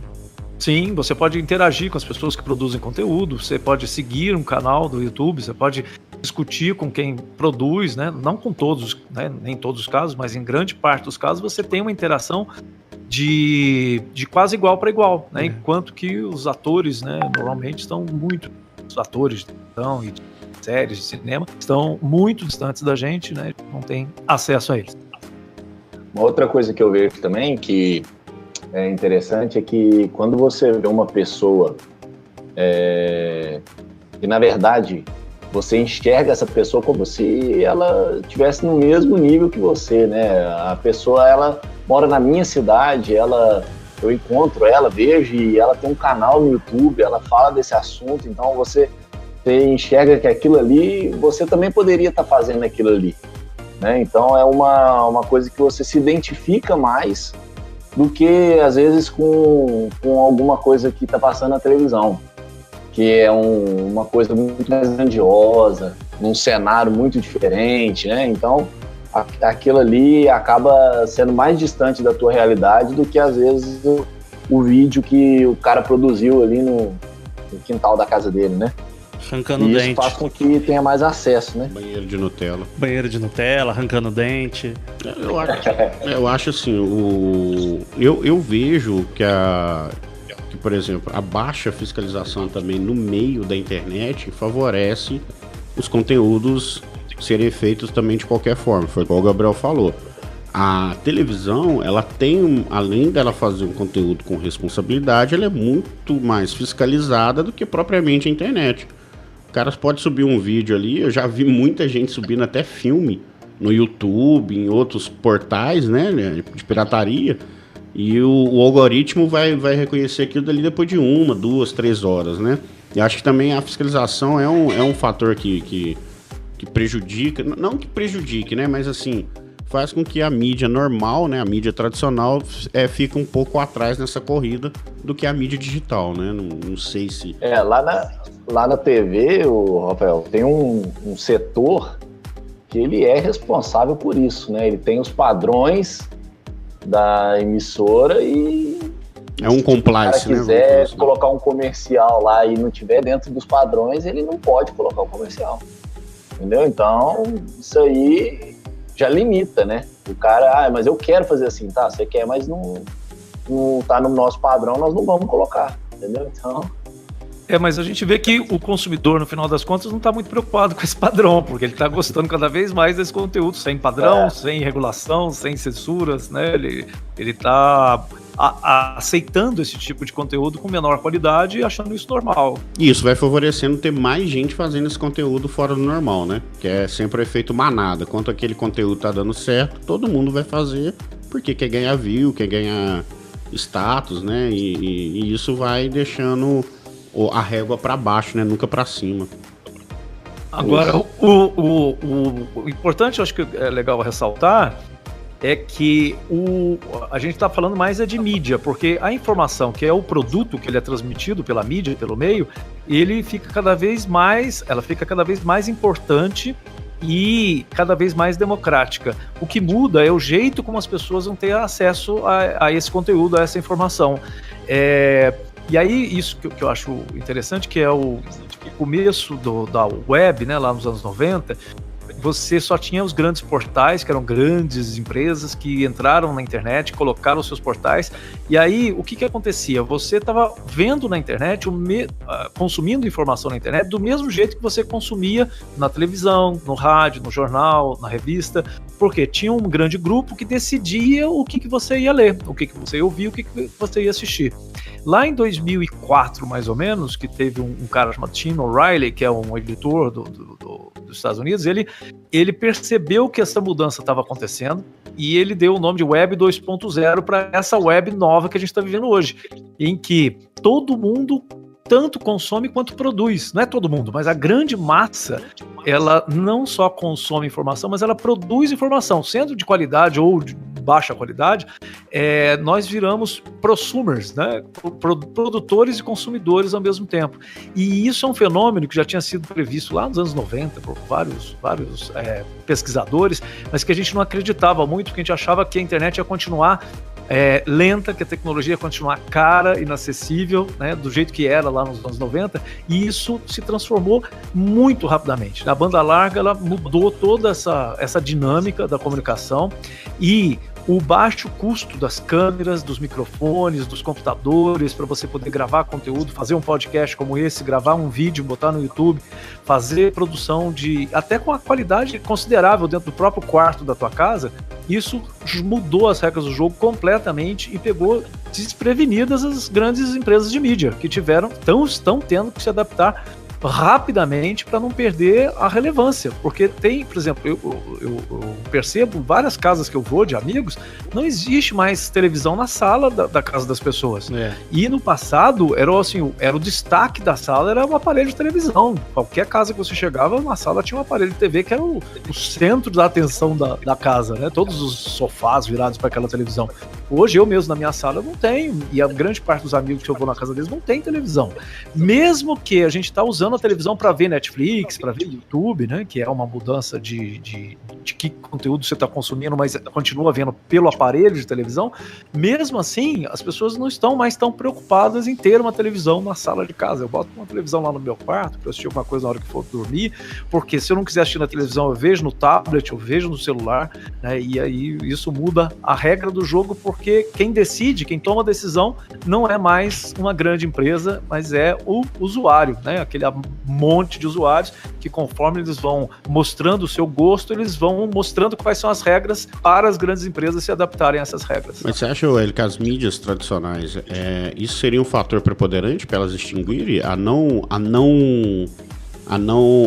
Sim, você pode interagir com as pessoas que produzem conteúdo, você pode seguir um canal do YouTube, você pode discutir com quem produz, né? Não com todos, né? Nem em todos os casos, mas em grande parte dos casos você tem uma interação de quase igual para igual, né? Enquanto que os atores, né, normalmente estão muito... Os atores de televisão e de séries de cinema estão muito distantes da gente, né? Não tem acesso a eles. Uma outra coisa que eu vejo também, que é interessante, é que quando você vê uma pessoa que, na verdade, você enxerga essa pessoa como se ela estivesse no mesmo nível que você, né? A pessoa, ela mora na minha cidade, eu encontro ela, vejo, e ela tem um canal no YouTube, ela fala desse assunto, então você enxerga que aquilo ali, você também poderia estar fazendo aquilo ali, né? Então é uma coisa que você se identifica mais do que, às vezes, com alguma coisa que está passando na televisão, que é uma coisa muito mais grandiosa, num cenário muito diferente, né? Então, aquilo ali acaba sendo mais distante da tua realidade do que, às vezes, o vídeo que o cara produziu ali no quintal da casa dele, né? Arrancando e isso dente. faz com que tenha mais acesso, né? Banheiro de Nutella. Banheiro de Nutella, arrancando dente. Eu acho assim, eu vejo que por exemplo, a baixa fiscalização também no meio da internet favorece os conteúdos serem feitos também de qualquer forma. Foi igual o Gabriel falou. A televisão, ela tem, além dela fazer um conteúdo com responsabilidade, ela é muito mais fiscalizada do que propriamente a internet. Os caras podem subir um vídeo ali, eu já vi muita gente subindo até filme no YouTube, em outros portais, né, de pirataria, e o algoritmo vai reconhecer aquilo dali depois de 1, 2, 3 horas, né? E acho que também a fiscalização é um fator que prejudica, não que prejudique, né, mas assim, faz com que a mídia normal, né, a mídia tradicional, fique um pouco atrás nessa corrida do que a mídia digital, né? Não sei se... Lá na TV, Rafael, tem um setor que ele é responsável por isso, né? Ele tem os padrões da emissora e... É um compliance, se o cara quiser colocar um comercial lá e não tiver dentro dos padrões, ele não pode colocar o comercial. Entendeu? Então, isso aí já limita, né? O cara, mas eu quero fazer assim, tá? Você quer, mas não tá no nosso padrão, nós não vamos colocar, entendeu? Então... mas a gente vê que o consumidor, no final das contas, não está muito preocupado com esse padrão, porque ele está gostando cada vez mais desse conteúdo sem padrão, sem regulação, sem censuras, né? Ele está aceitando esse tipo de conteúdo com menor qualidade e achando isso normal. E isso vai favorecendo ter mais gente fazendo esse conteúdo fora do normal, né? Que é sempre o efeito manada. Quanto aquele conteúdo tá dando certo, todo mundo vai fazer, porque quer ganhar view, quer ganhar status, né? E isso vai deixando a régua para baixo, né? Nunca para cima. Agora, o importante, eu acho que é legal ressaltar, é que a gente está falando mais de mídia, porque a informação, que é o produto que ele é transmitido pela mídia, pelo meio, ela fica cada vez mais importante e cada vez mais democrática. O que muda é o jeito como as pessoas vão ter acesso a esse conteúdo, a essa informação. E aí, isso que eu acho interessante, que é o começo da web, né, lá nos anos 90, você só tinha os grandes portais, que eram grandes empresas que entraram na internet, colocaram os seus portais, e aí o que acontecia? Você estava vendo na internet, consumindo informação na internet do mesmo jeito que você consumia na televisão, no rádio, no jornal, na revista, porque tinha um grande grupo que decidia o que você ia ler, o que você ia ouvir, o que você ia assistir. Lá em 2004, mais ou menos, que teve um cara chamado Tim O'Reilly, que é um editor dos Estados Unidos, ele percebeu que essa mudança estava acontecendo e ele deu o nome de Web 2.0 para essa web nova que a gente está vivendo hoje, em que todo mundo tanto consome quanto produz. Não é todo mundo, mas a grande massa, ela não só consome informação, mas ela produz informação, sendo de qualidade ou de baixa qualidade. Nós viramos prosumers, né? Produtores e consumidores ao mesmo tempo. E isso é um fenômeno que já tinha sido previsto lá nos anos 90 por vários pesquisadores, mas que a gente não acreditava muito, porque a gente achava que a internet ia continuar lenta, que a tecnologia ia continuar cara, inacessível, né, do jeito que era lá nos anos 90, e isso se transformou muito rapidamente. A banda larga, ela mudou toda essa dinâmica da comunicação, e o baixo custo das câmeras, dos microfones, dos computadores, para você poder gravar conteúdo, fazer um podcast como esse, gravar um vídeo, botar no YouTube, fazer produção até com a qualidade considerável dentro do próprio quarto da tua casa, isso mudou as regras do jogo completamente e pegou desprevenidas as grandes empresas de mídia que estão tendo que se adaptar rapidamente para não perder a relevância, porque tem, por exemplo, eu percebo várias casas que eu vou de amigos, não existe mais televisão na sala da casa das pessoas. E no passado era o destaque da sala, era um aparelho de televisão. Qualquer casa que você chegava, na sala tinha um aparelho de TV que era o centro da atenção da casa, né? Todos os sofás virados para aquela televisão. Hoje eu mesmo na minha sala não tenho, e a grande parte dos amigos que eu vou na casa deles não tem televisão. Mesmo que a gente está usando a televisão para ver Netflix, para ver YouTube, né, que é uma mudança de que conteúdo você está consumindo, mas continua vendo pelo aparelho de televisão, mesmo assim, as pessoas não estão mais tão preocupadas em ter uma televisão na sala de casa. Eu boto uma televisão lá no meu quarto para assistir alguma coisa na hora que for dormir, porque se eu não quiser assistir na televisão, eu vejo no tablet, eu vejo no celular, né, e aí isso muda a regra do jogo, porque quem decide, quem toma a decisão, não é mais uma grande empresa, mas é o usuário, né, aquele monte de usuários que, conforme eles vão mostrando o seu gosto, eles vão mostrando quais são as regras para as grandes empresas se adaptarem a essas regras. Mas você acha, Hélio, que as mídias tradicionais, isso seria um fator preponderante para elas extinguirem a não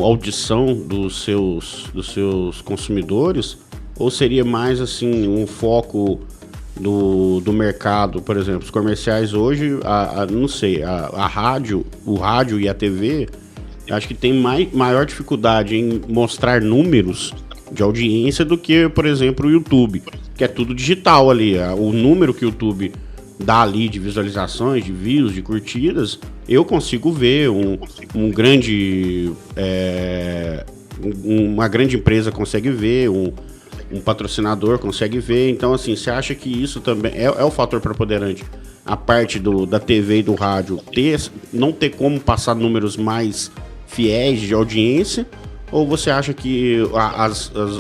audição dos seus consumidores? Ou seria mais assim um foco do mercado? Por exemplo, os comerciais hoje, não sei, o rádio e a TV, acho que tem maior dificuldade em mostrar números de audiência do que, por exemplo, o YouTube, que é tudo digital ali. O número que o YouTube dá ali de visualizações, de views, de curtidas, eu consigo ver uma grande empresa consegue ver, um patrocinador consegue ver. Então, assim, você acha que isso também é o fator preponderante? A parte da TV e do rádio não ter como passar números mais fiéis de audiência? Ou você acha que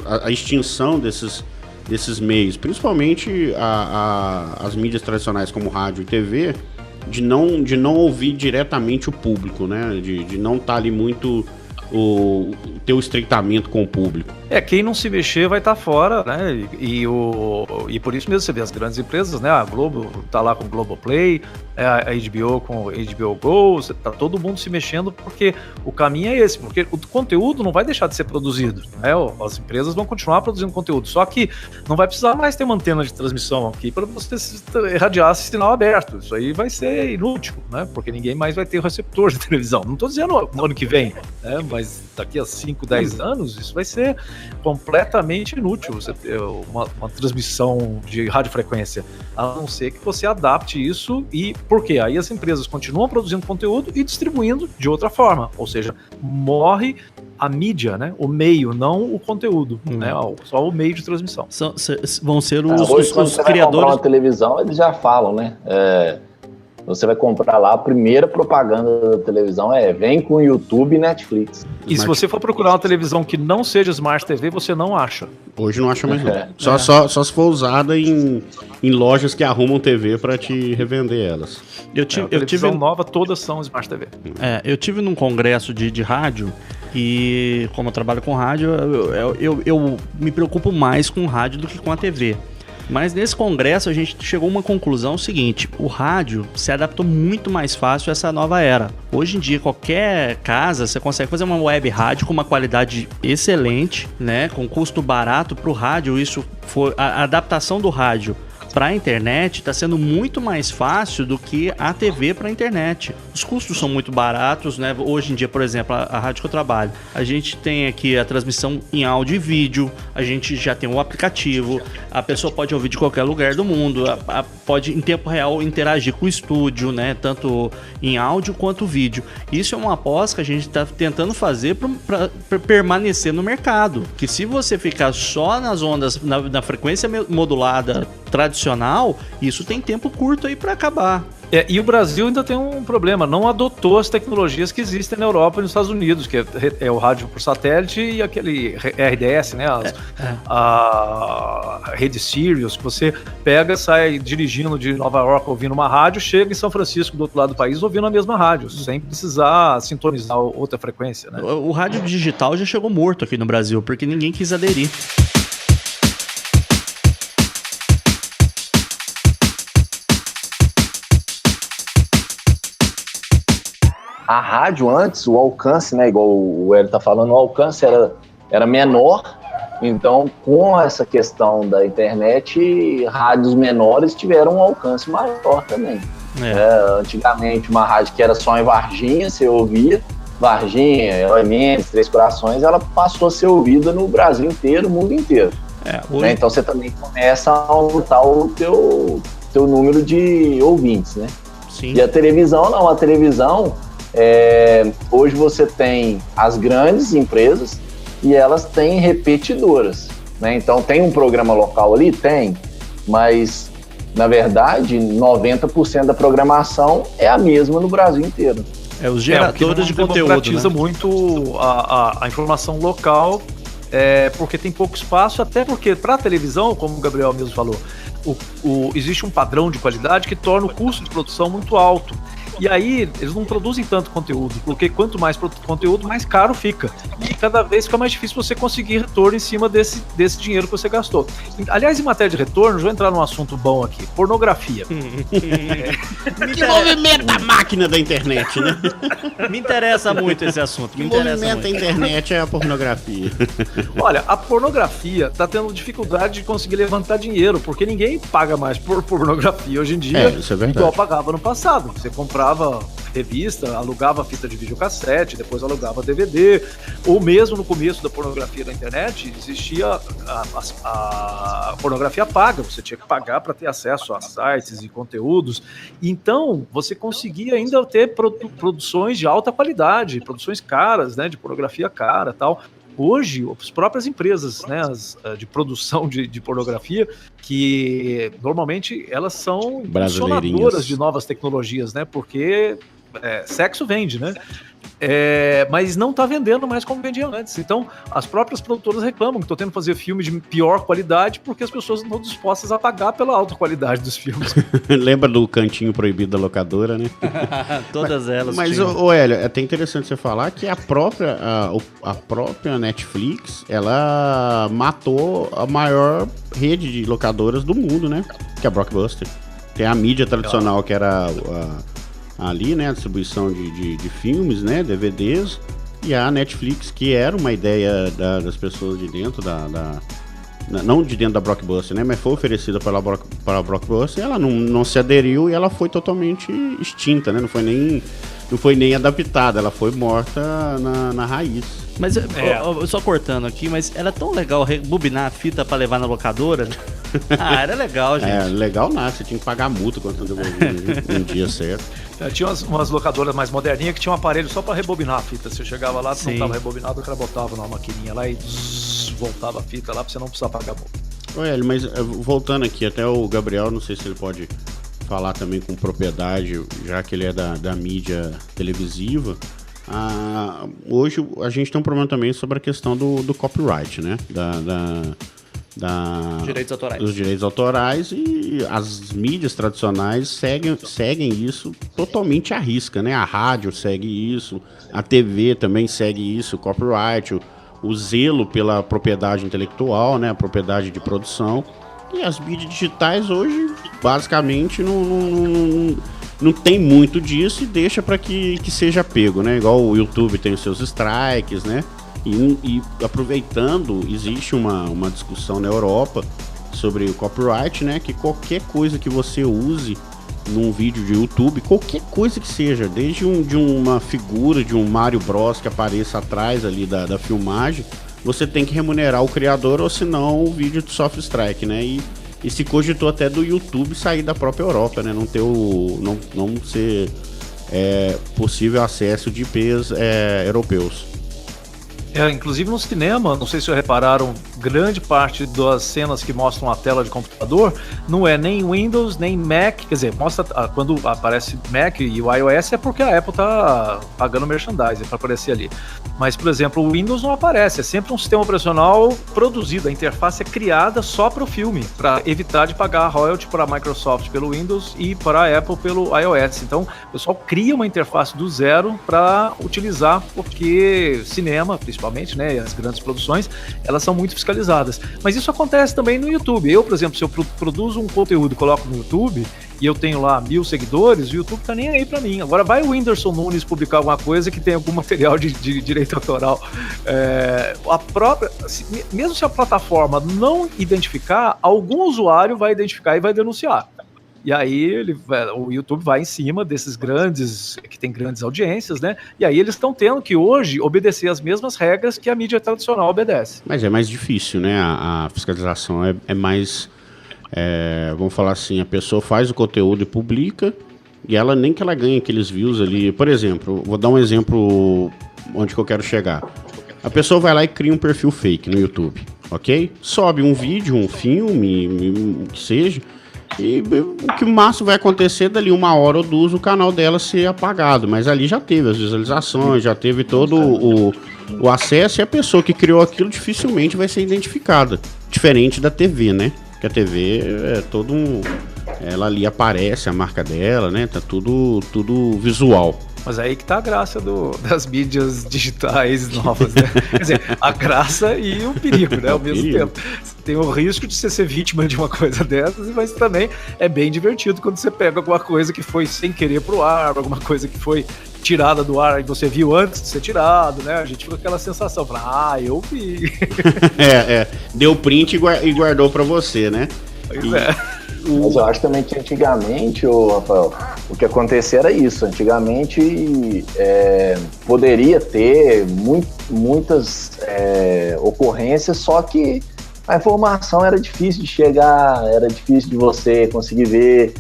a extinção desses meios, principalmente as mídias tradicionais como rádio e TV, de não ouvir diretamente o público, né? De não estar ali muito ter o estreitamento com o público? Quem não se mexer vai estar fora, né? E por isso mesmo você vê as grandes empresas, né? A Globo tá lá com o Globoplay, a HBO com o HBO Go, tá todo mundo se mexendo, porque o caminho é esse, porque o conteúdo não vai deixar de ser produzido, né? As empresas vão continuar produzindo conteúdo, só que não vai precisar mais ter uma antena de transmissão aqui para você irradiar esse sinal aberto. Isso aí vai ser inútil, né? Porque ninguém mais vai ter receptor de televisão. Não estou dizendo no ano que vem, né? Mas daqui a 5, 10 anos, isso vai ser completamente inútil, você ter uma transmissão de radiofrequência, a não ser que você adapte isso. E por quê? Aí as empresas continuam produzindo conteúdo e distribuindo de outra forma, ou seja, morre a mídia, né? O meio, não o conteúdo, né? Só o meio de transmissão. Vão ser hoje, quando os você criadores. vai comprar uma televisão, eles já falam, né? Você vai comprar lá, a primeira propaganda da televisão vem com YouTube e Netflix. E se você for procurar uma televisão que não seja Smart TV, você não acha. Hoje não acha mais não. Só se for usada em lojas que arrumam TV para te revender elas. Eu tive nova, todas são Smart TV. Eu tive num congresso de rádio, e como eu trabalho com rádio, eu me preocupo mais com rádio do que com a TV. Mas nesse congresso a gente chegou a uma conclusão seguinte: o rádio se adaptou muito mais fácil a essa nova era. Hoje em dia, qualquer casa, você consegue fazer uma web rádio com uma qualidade excelente, né, com custo barato para o rádio. Isso foi a adaptação do rádio para a internet está sendo muito mais fácil do que a TV para a internet. Os custos são muito baratos, né? Hoje em dia, por exemplo, a rádio que eu trabalho, a gente tem aqui a transmissão em áudio e vídeo, a gente já tem um aplicativo, a pessoa pode ouvir de qualquer lugar do mundo, pode em tempo real interagir com o estúdio, né? Tanto em áudio quanto vídeo. Isso é uma aposta que a gente está tentando fazer para permanecer no mercado. Que se você ficar só nas ondas, na frequência modulada tradicional, isso tem tempo curto aí para acabar. E o Brasil ainda tem um problema, não adotou as tecnologias que existem na Europa e nos Estados Unidos, que é o rádio por satélite e aquele RDS, né? A rede Sirius, que você pega, sai dirigindo de Nova York ouvindo uma rádio, chega em São Francisco do outro lado do país ouvindo a mesma rádio, sem precisar sintonizar outra frequência, né? O rádio digital já chegou morto aqui no Brasil, porque ninguém quis aderir. a rádio antes, o alcance, né, igual o Hélio tá falando, o alcance era menor, então com essa questão da internet, rádios menores tiveram um alcance maior também. Antigamente uma rádio que era só em Varginha, você ouvia, Varginha, Mendes, Três Corações, ela passou a ser ouvida no Brasil inteiro, no mundo inteiro. Né? Então você também começa a aumentar o teu número de ouvintes, né? Sim. E a televisão não, a televisão, hoje você tem as grandes empresas e elas têm repetidoras, né? Então tem um programa local ali? Tem, mas na verdade 90% da programação é a mesma no Brasil inteiro. Os geradores de conteúdo, democratiza, né? muito a informação local, porque tem pouco espaço, até porque para a televisão, como o Gabriel mesmo falou, existe um padrão de qualidade que torna o custo de produção muito alto. E aí, eles não produzem tanto conteúdo, porque quanto mais conteúdo, mais caro fica. E cada vez fica mais difícil você conseguir retorno em cima desse dinheiro que você gastou. Aliás, em matéria de retorno, vou entrar num assunto bom aqui. Pornografia. Que movimenta a máquina da internet, né? Me interessa muito esse assunto. Que movimenta a internet é a pornografia. Olha, a pornografia tá tendo dificuldade de conseguir levantar dinheiro, porque ninguém paga mais por pornografia hoje em dia, isso é verdade. igual pagava no passado. Você comprava revista, alugava fita de videocassete, depois alugava DVD, ou mesmo no começo da pornografia da internet, existia a pornografia paga, você tinha que pagar para ter acesso a sites e conteúdos, então você conseguia ainda ter produções de alta qualidade, produções caras, né, de pornografia cara e tal. Hoje, as próprias empresas, né, de produção de pornografia, que normalmente elas são impulsionadoras de novas tecnologias, né, porque sexo vende, né, mas não está vendendo mais como vendia antes. Então, as próprias produtoras reclamam que estão tendo que fazer filmes de pior qualidade porque as pessoas não estão dispostas a pagar pela alta qualidade dos filmes. Lembra do cantinho proibido da locadora, né? Todas elas. Mas, Hélio, é até interessante você falar que a própria Netflix, ela matou a maior rede de locadoras do mundo, né? Que é a Blockbuster. Tem a mídia tradicional, que era ali, né, a distribuição de filmes, né, DVDs, e a Netflix, que era uma ideia das pessoas de dentro não de dentro da Blockbuster, né, mas foi oferecida pela Blockbuster, ela não se aderiu e ela foi totalmente extinta, né, não foi nem adaptada, ela foi morta na raiz. Mas, só cortando aqui, mas era tão legal rebobinar a fita pra levar na locadora. Ah, era legal, gente. Legal nada, você tinha que pagar multa quando você devolvia um dia certo. Tinha umas locadoras mais moderninhas que tinha um aparelho só pra rebobinar a fita. Você chegava lá, não tava rebobinado, o cara botava numa maquininha lá e voltava a fita lá pra você não precisar pagar multa. Hélio, mas voltando aqui, até o Gabriel, não sei se ele pode falar também com propriedade, já que ele é da mídia televisiva. Hoje a gente tem um problema também sobre a questão do copyright, né? Direitos autorais. Dos direitos autorais, e as mídias tradicionais seguem isso totalmente à risca, né? A rádio segue isso, a TV também segue isso, o copyright, o zelo pela propriedade intelectual, né? A propriedade de produção. E as mídias digitais hoje, basicamente, não tem muito disso e deixa para que seja pego, né? Igual o YouTube tem os seus strikes, né? E aproveitando, existe uma discussão na Europa sobre o copyright, né? Que qualquer coisa que você use num vídeo de YouTube, qualquer coisa que seja, desde de uma figura de um Mario Bros que apareça atrás ali da filmagem, você tem que remunerar o criador, ou senão o vídeo sofre strike, né? E se cogitou até do YouTube sair da própria Europa, né? Não ser possível acesso de IPs europeus. Inclusive no cinema, não sei se vocês repararam, grande parte das cenas que mostram a tela de computador não é nem Windows, nem Mac, quer dizer, mostra quando aparece Mac e o iOS é porque a Apple tá pagando merchandising para aparecer ali. Mas, por exemplo, o Windows não aparece, é sempre um sistema operacional produzido, a interface é criada só para o filme, para evitar de pagar royalty para a Microsoft pelo Windows e para a Apple pelo iOS. Então, o pessoal cria uma interface do zero para utilizar, porque cinema, principalmente, né, as grandes produções, elas são muito fiscalizadas. Mas isso acontece também no YouTube. Eu, por exemplo, se eu produzo um conteúdo e coloco no YouTube, e eu tenho lá 1.000 seguidores, o YouTube tá nem aí pra mim. Agora vai o Whindersson Nunes publicar alguma coisa que tem algum material de direito autoral. A própria, mesmo se a plataforma não identificar, algum usuário vai identificar e vai denunciar. E aí o YouTube vai em cima desses grandes, que tem grandes audiências, né? E aí eles estão tendo que hoje obedecer as mesmas regras que a mídia tradicional obedece. Mas é mais difícil, né? A fiscalização é mais... vamos falar assim, a pessoa faz o conteúdo e publica, e ela nem que ela ganhe aqueles views ali. Por exemplo, vou dar um exemplo onde que eu quero chegar. A pessoa vai lá e cria um perfil fake no YouTube, ok? Sobe um vídeo, um filme, o que seja... E o que o máximo vai acontecer dali 1 hora ou 2 o canal dela ser apagado, mas ali já teve as visualizações, já teve todo o acesso, e a pessoa que criou aquilo dificilmente vai ser identificada, diferente da TV, né? Que a TV é todo ela ali aparece a marca dela, né? Tá tudo visual. Mas aí que tá a graça das mídias digitais novas, né? Quer dizer, a graça e o perigo, né? Ao mesmo tempo. Você tem o risco de você ser vítima de uma coisa dessas, mas também é bem divertido quando você pega alguma coisa que foi sem querer pro ar, alguma coisa que foi tirada do ar e você viu antes de ser tirado, né? A gente fica com aquela sensação, eu vi. Deu print e guardou pra você, né? Pois é. Mas eu acho também que antigamente, Rafael, o que acontecia era isso. Antigamente poderia ter muitas ocorrências, só que a informação era difícil de chegar, era difícil de você conseguir ver,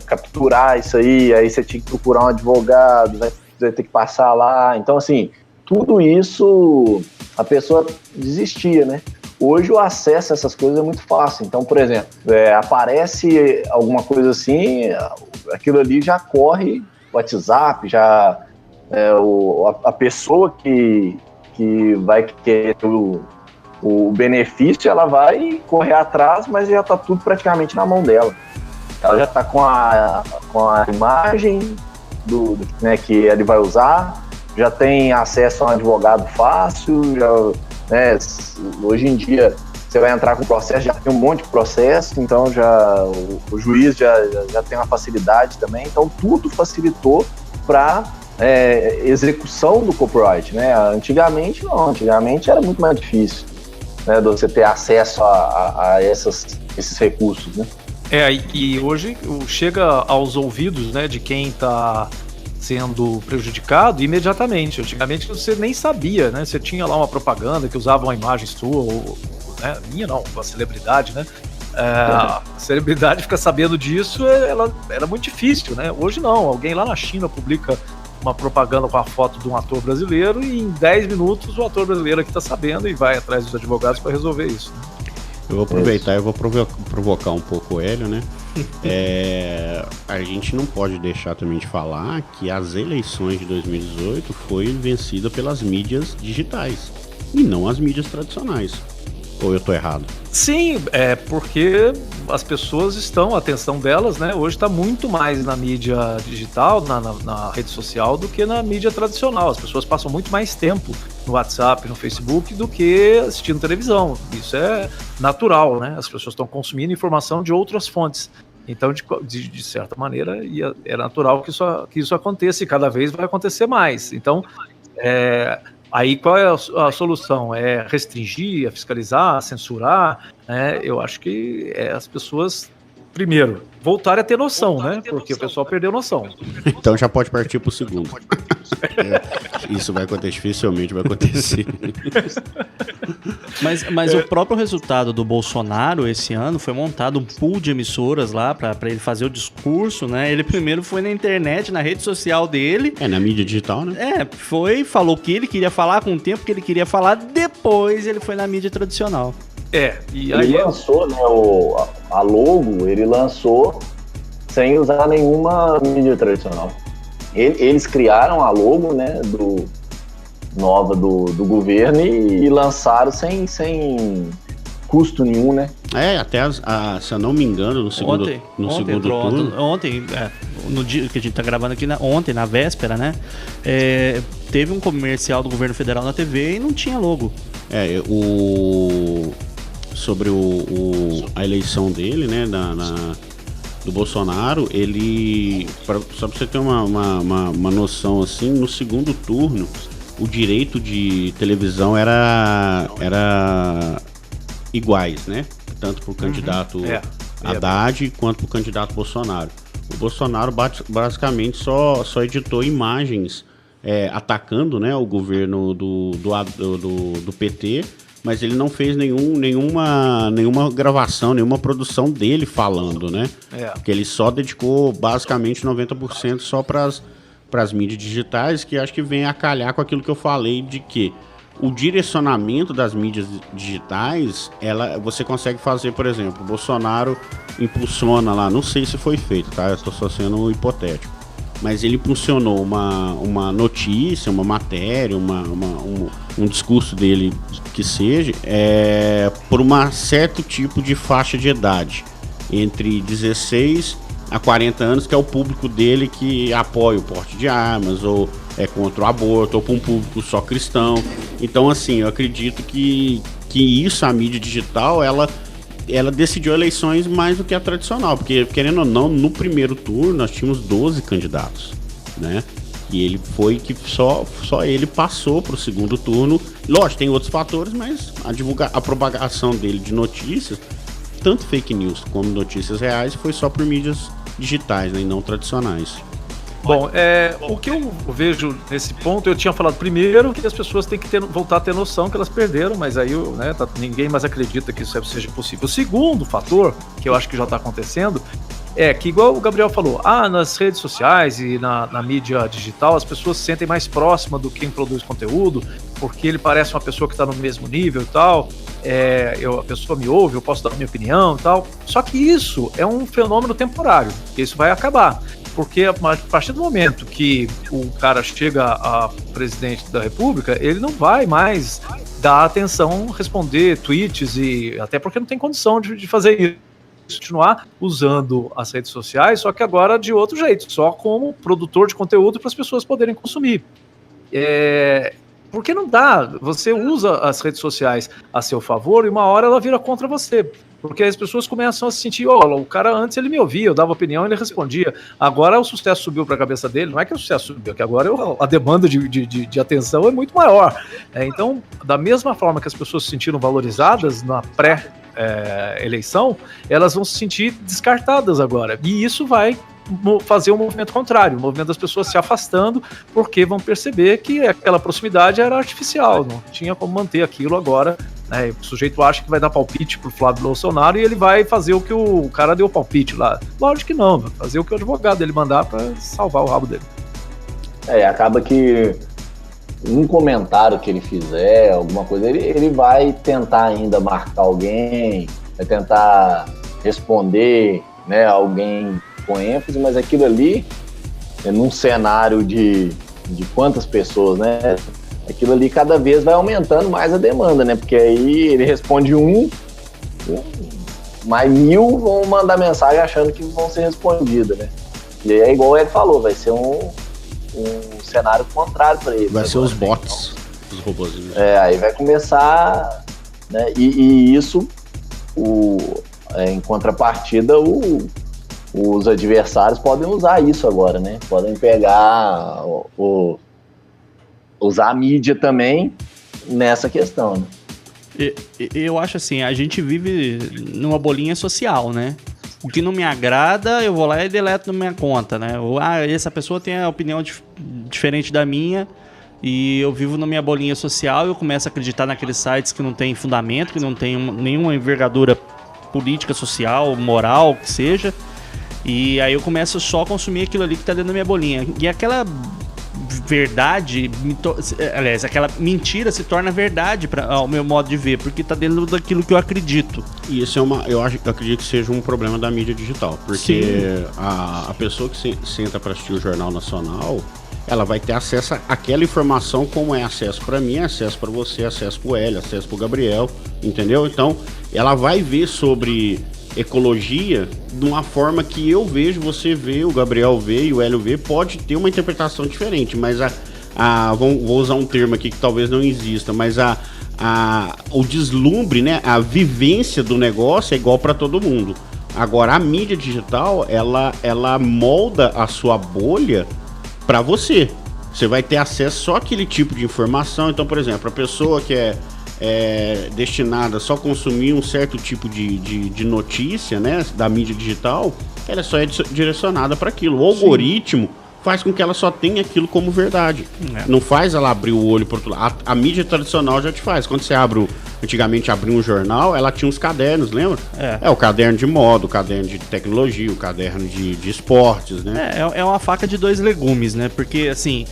capturar isso aí você tinha que procurar um advogado, vai ter que passar lá. Então, assim, tudo isso a pessoa desistia, né? Hoje o acesso a essas coisas é muito fácil. Então, por exemplo, aparece alguma coisa assim, aquilo ali já corre WhatsApp, a pessoa que vai querer o benefício, ela vai correr atrás, mas já está tudo praticamente na mão dela. Ela já está com a imagem que ele vai usar, já tem acesso a um advogado fácil, hoje em dia você vai entrar com processo, já tem um monte de processo, então o juiz já tem uma facilidade também, então tudo facilitou para execução do copyright, né? Antigamente não, antigamente era muito mais difícil, né, de você ter acesso a esses recursos, né? E hoje chega aos ouvidos, né, de quem está sendo prejudicado imediatamente. Antigamente você nem sabia, né? Você tinha lá uma propaganda que usava uma imagem sua, ou né? Minha não, uma celebridade, né? A celebridade fica sabendo disso, era muito difícil, né? Hoje não, alguém lá na China publica uma propaganda com a foto de um ator brasileiro e em 10 minutos o ator brasileiro aqui está sabendo e vai atrás dos advogados para resolver isso, né? Eu vou aproveitar e vou provocar um pouco o Hélio, né? A gente não pode deixar também de falar que as eleições de 2018 foi vencida pelas mídias digitais e não as mídias tradicionais. Ou eu tô errado? Sim, porque as pessoas a atenção delas, né, hoje está muito mais na mídia digital, na rede social, do que na mídia tradicional. As pessoas passam muito mais tempo no WhatsApp, no Facebook, do que assistindo televisão. Isso é natural, né? As pessoas estão consumindo informação de outras fontes. Então, de certa maneira, é natural que isso aconteça, e cada vez vai acontecer mais. Então, aí qual é a solução? É restringir, fiscalizar, censurar? Eu acho que as pessoas, primeiro, voltarem a ter noção, né? Porque o pessoal perdeu noção. Então já pode partir pro segundo. Isso vai acontecer, dificilmente vai acontecer. Mas o próprio resultado do Bolsonaro esse ano foi montado um pool de emissoras lá pra ele fazer o discurso, né? Ele primeiro foi na internet, na rede social dele. Na mídia digital, né? Falou o que ele queria falar com o tempo que ele queria falar, depois ele foi na mídia tradicional. E aí ele lançou, né, a logo, ele lançou sem usar nenhuma mídia tradicional. Eles criaram a logo, né, nova do governo e lançaram sem custo nenhum, né? Até se eu não me engano, no segundo turno. Ontem, no dia que a gente tá gravando aqui, ontem, na véspera, né? Teve um comercial do governo federal na TV e não tinha logo. Sobre a eleição dele, né, do Bolsonaro, ele, só pra você ter uma noção assim, no segundo turno, o direito de televisão era iguais, né? Tanto pro candidato Haddad quanto pro candidato Bolsonaro. O Bolsonaro basicamente só editou imagens atacando, né, o governo do PT, mas ele não fez nenhuma gravação, nenhuma produção dele falando, né? Porque ele só dedicou basicamente 90% só para as mídias digitais, que acho que vem a calhar com aquilo que eu falei de que o direcionamento das mídias digitais, você consegue fazer, por exemplo, o Bolsonaro impulsiona lá, não sei se foi feito, tá? Eu estou só sendo hipotético. Mas ele impulsionou uma notícia, uma matéria, um discurso dele que seja, por um certo tipo de faixa de idade, entre 16 a 40 anos, que é o público dele que apoia o porte de armas, ou é contra o aborto, ou para um público só cristão. Então, assim, eu acredito que isso, a mídia digital, ela decidiu eleições mais do que a tradicional, porque, querendo ou não, no primeiro turno nós tínhamos 12 candidatos, né? E ele foi que só ele passou para o segundo turno. Lógico, tem outros fatores, mas a propagação dele de notícias, tanto fake news como notícias reais, foi só por mídias digitais, né, e não tradicionais. Bom, o que eu vejo nesse ponto, eu tinha falado primeiro que as pessoas têm que voltar a ter noção que elas perderam, mas aí ninguém mais acredita que isso seja possível. O segundo fator, que eu acho que já está acontecendo, é que, igual o Gabriel falou, nas redes sociais e na mídia digital, as pessoas se sentem mais próximas do quem produz conteúdo, porque ele parece uma pessoa que está no mesmo nível e tal, a pessoa me ouve, eu posso dar a minha opinião e tal. Só que isso é um fenômeno temporário, isso vai acabar. Porque a partir do momento que o cara chega a presidente da República, ele não vai mais dar atenção, responder tweets, e até porque não tem condição de fazer isso, continuar usando as redes sociais, só que agora de outro jeito, só como produtor de conteúdo para as pessoas poderem consumir. Porque não dá, você usa as redes sociais a seu favor e uma hora ela vira contra você. Porque as pessoas começam a se sentir, o cara antes ele me ouvia, eu dava opinião, ele respondia. Agora o sucesso subiu para a cabeça dele, não é que o sucesso subiu, é que agora a demanda de atenção é muito maior. Então, da mesma forma que as pessoas se sentiram valorizadas na pré-eleição, elas vão se sentir descartadas agora. E isso vai fazer um movimento contrário, o movimento das pessoas se afastando, porque vão perceber que aquela proximidade era artificial, não tinha como manter aquilo agora. O sujeito acha que vai dar palpite pro Flávio Bolsonaro e ele vai fazer o que o cara deu palpite lá. Lógico que não, vai fazer o que o advogado dele mandar para salvar o rabo dele. Acaba que um comentário que ele fizer, alguma coisa, ele vai tentar ainda marcar alguém, vai tentar responder, né, alguém com ênfase, mas aquilo ali, num cenário de quantas pessoas, né? Aquilo ali cada vez vai aumentando mais a demanda, né? Porque aí ele responde mais 1000 vão mandar mensagem achando que vão ser respondidas, né? E aí é igual ele falou, vai ser um cenário contrário para ele. Vai ser os bots, os robôzinhos. Aí vai começar, né? E isso, em contrapartida, os adversários podem usar isso agora, né? Podem pegar usar a mídia também nessa questão, né? Eu acho assim, a gente vive numa bolinha social, né? O que não me agrada, eu vou lá e deleto na minha conta, né? Ou, essa pessoa tem a opinião diferente da minha e eu vivo na minha bolinha social e eu começo a acreditar naqueles sites que não tem fundamento, que não tem nenhuma envergadura política, social, moral, que seja. E aí eu começo só a consumir aquilo ali que tá dentro da minha bolinha. E aquela verdade, aliás, aquela mentira se torna verdade ao meu modo de ver, porque tá dentro daquilo que eu acredito. E isso eu acredito que seja um problema da mídia digital, porque a pessoa que senta para assistir o Jornal Nacional, ela vai ter acesso àquela informação como é acesso para mim, acesso para você, acesso pro Hélio, acesso pro Gabriel, entendeu? Então, ela vai ver sobre ecologia de uma forma que eu vejo, você vê, o Gabriel vê e o Hélio vê, pode ter uma interpretação diferente, mas vou usar um termo aqui que talvez não exista, mas o deslumbre, né, a vivência do negócio é igual para todo mundo. Agora, a mídia digital, ela molda a sua bolha para você. Você vai ter acesso só àquele tipo de informação. Então, por exemplo, a pessoa que é destinada só a consumir um certo tipo de notícia, né, da mídia digital, ela só é direcionada para aquilo. O algoritmo faz com que ela só tenha aquilo como verdade. Não faz ela abrir o olho para outro lado. A mídia tradicional já te faz. Quando você antigamente abria um jornal, ela tinha uns cadernos, lembra? O caderno de moda, o caderno de tecnologia, o caderno de esportes, né? É uma faca de dois legumes, né? Porque, assim,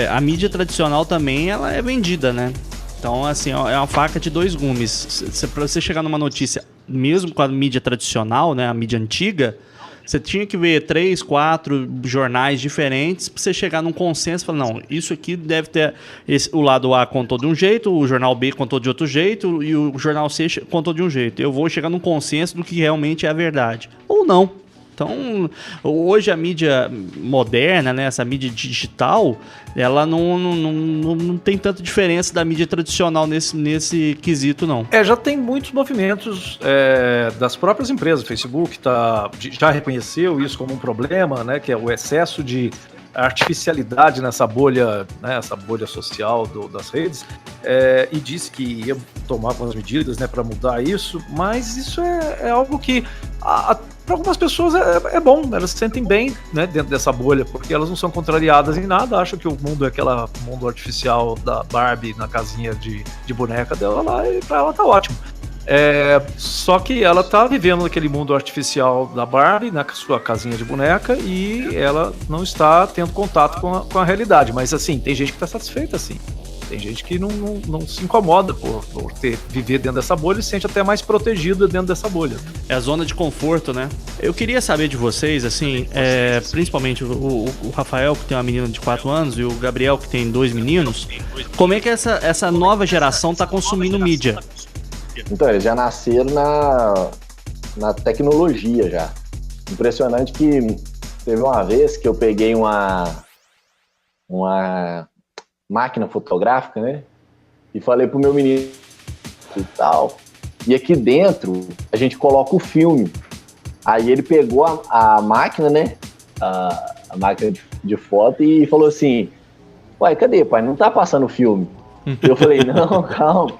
a mídia tradicional também, ela é vendida, né? Então, assim, é uma faca de dois gumes. Pra você chegar numa notícia, mesmo com a mídia tradicional, né, a mídia antiga, você tinha que ver 3, 4 jornais diferentes para você chegar num consenso e falar, não, isso aqui deve ter... o lado A contou de um jeito, o jornal B contou de outro jeito e o jornal C contou de um jeito. Eu vou chegar num consenso do que realmente é a verdade. Ou não. Então, hoje a mídia moderna, né, essa mídia digital, ela não tem tanta diferença da mídia tradicional nesse quesito, não. Já tem muitos movimentos das próprias empresas. O Facebook já reconheceu isso como um problema, né, que é o excesso de artificialidade nessa bolha, né, essa bolha social das redes, e disse que ia tomar algumas medidas, né, para mudar isso, mas isso é algo que para algumas pessoas é bom, elas se sentem bem, né, dentro dessa bolha, porque elas não são contrariadas em nada, acham que o mundo é aquele mundo artificial da Barbie na casinha de boneca dela lá, e para ela tá ótimo. Só que ela tá vivendo naquele mundo artificial da Barbie, na sua casinha de boneca, e ela não está tendo contato com a realidade. Mas assim, tem gente que tá satisfeita assim. Tem gente que não se incomoda por viver dentro dessa bolha e se sente até mais protegida dentro dessa bolha. É a zona de conforto, né? Eu queria saber de vocês, assim, principalmente o Rafael, que tem uma menina de 4 anos, e o Gabriel, que tem 2 meninos, como é que essa nova geração tá consumindo mídia? Então, eles já nasceram na tecnologia já. Impressionante que teve uma vez que eu peguei uma máquina fotográfica, né? E falei pro meu menino e tal. E aqui dentro a gente coloca o filme. Aí ele pegou a máquina, né? A máquina de foto e falou assim: uai, cadê, pai? Não tá passando o filme. Eu falei, não, calma.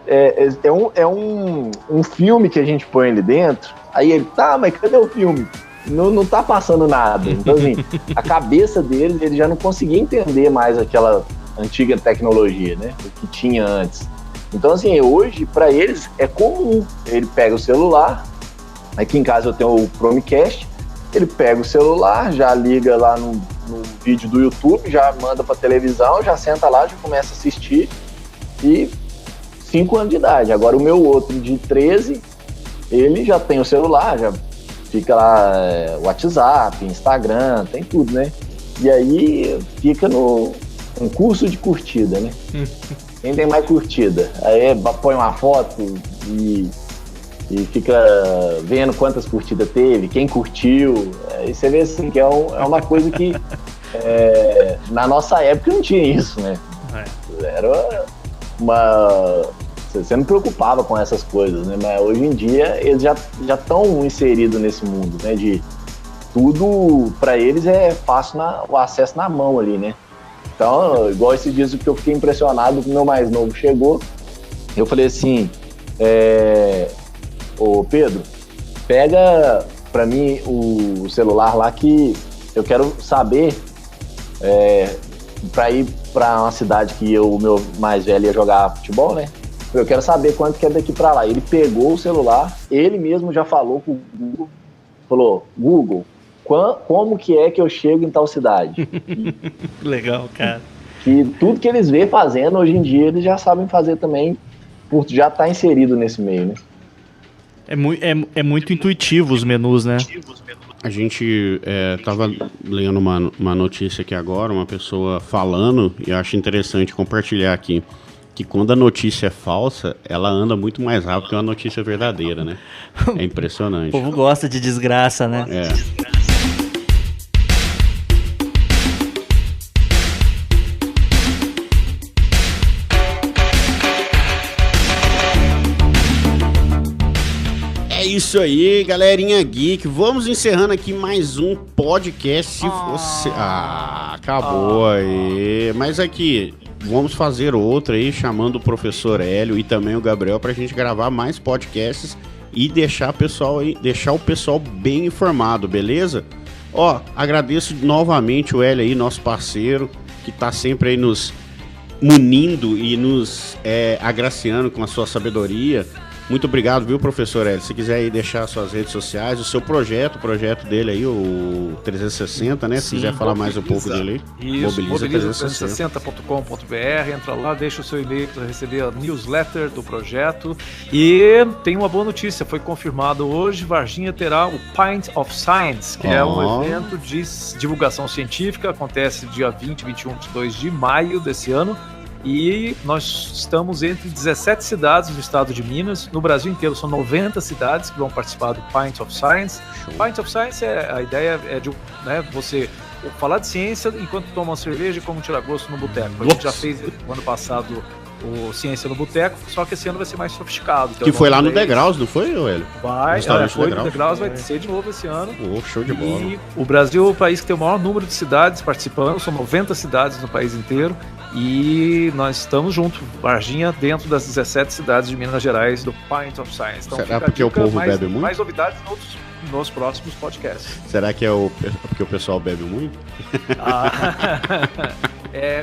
É um filme que a gente põe ali dentro. Aí ele, tá, mas cadê o filme? Não tá passando nada. Então, assim, a cabeça dele, ele já não conseguia entender mais aquela antiga tecnologia, né? O que tinha antes. Então, assim, hoje, para eles, é comum. Ele pega o celular, aqui em casa eu tenho o Chromecast, ele pega o celular, já liga lá no vídeo do YouTube, já manda pra televisão, já senta lá, já começa a assistir, e 5 anos de idade. Agora o meu outro de 13, ele já tem o celular, já fica lá WhatsApp, Instagram, tem tudo, né? E aí fica no curso de curtida, né? Quem tem mais curtida? Aí põe uma foto e fica vendo quantas curtidas teve, quem curtiu. Aí você vê assim que é uma coisa que na nossa época não tinha isso, né? Era você não preocupava com essas coisas, né? Mas hoje em dia eles já estão inseridos nesse mundo, né? De tudo para eles é fácil o acesso na mão ali, né? Então, igual esses dias que eu fiquei impressionado que o meu mais novo chegou, eu falei assim, ô Pedro, pega pra mim o celular lá que eu quero saber pra ir pra uma cidade que o meu mais velho ia jogar futebol, né? Eu quero saber quanto que é daqui pra lá. Ele pegou o celular, ele mesmo já falou com o Google, falou, Google, como que é que eu chego em tal cidade? Legal, cara. Que tudo que eles vêem fazendo hoje em dia, eles já sabem fazer também, por já estar inserido nesse meio, né? É muito intuitivo os menus, né? A gente tava lendo uma notícia aqui agora, uma pessoa falando, e eu acho interessante compartilhar aqui, que quando a notícia é falsa, ela anda muito mais rápido que uma notícia verdadeira, né? É impressionante. O povo gosta de desgraça, né? isso aí, galerinha geek. Vamos encerrando aqui mais um podcast. Se você... acabou aí. Mas aqui, vamos fazer outro aí, chamando o professor Hélio e também o Gabriel pra gente gravar mais podcasts e deixar o pessoal bem informado, beleza? Ó, agradeço novamente o Hélio aí, nosso parceiro, que tá sempre aí nos munindo e nos agraciando com a sua sabedoria. Muito obrigado, viu, professor Hélio? Se quiser aí deixar suas redes sociais, o seu projeto, o projeto dele aí, o 360, né? Se quiser falar mais um pouco dele aí. Isso, mobiliza360.com.br, entra lá, deixa o seu e-mail para receber a newsletter do projeto. E tem uma boa notícia, foi confirmado hoje, Varginha terá o Pint of Science, que é um evento de divulgação científica, acontece dia 20 e 21 de maio desse ano. E nós estamos entre 17 cidades do estado de Minas. No Brasil inteiro são 90 cidades que vão participar do Pint of Science. Pint of Science, a ideia é de você falar de ciência enquanto toma uma cerveja e como tirar gosto no boteco. A gente já fez no ano passado o Ciência no Boteco, só que esse ano vai ser mais sofisticado. Que foi lá no Degraus, não foi, Hélio? Foi no Degraus, vai ser de novo esse ano. Show de bola. E o Brasil é o país que tem o maior número de cidades participando, são 90 cidades no país inteiro. E nós estamos juntos, Varginha, dentro das 17 cidades de Minas Gerais do Pint of Science. Então, será porque o povo bebe muito? Mais novidades nos próximos podcasts. Será que é porque o pessoal bebe muito?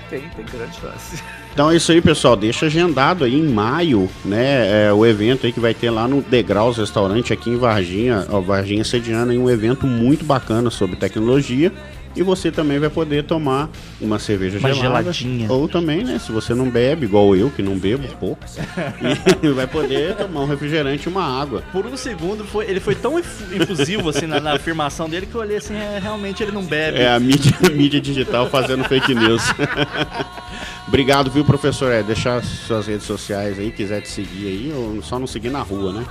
Tem grande chance. Então é isso aí, pessoal. Deixa agendado aí em maio, né? O evento aí que vai ter lá no Degraus Restaurante aqui em Varginha. Varginha sediando aí um evento muito bacana sobre tecnologia. E você também vai poder tomar uma cerveja geladinha. Ou também, né, se você não bebe, igual eu, que não bebo pouco, e vai poder tomar um refrigerante e uma água. Por um segundo, ele foi tão infusivo assim na afirmação dele que eu olhei assim, realmente ele não bebe. É a mídia digital fazendo fake news. Obrigado, viu, professor? Deixar suas redes sociais aí, quiser te seguir aí, ou só não seguir na rua, né?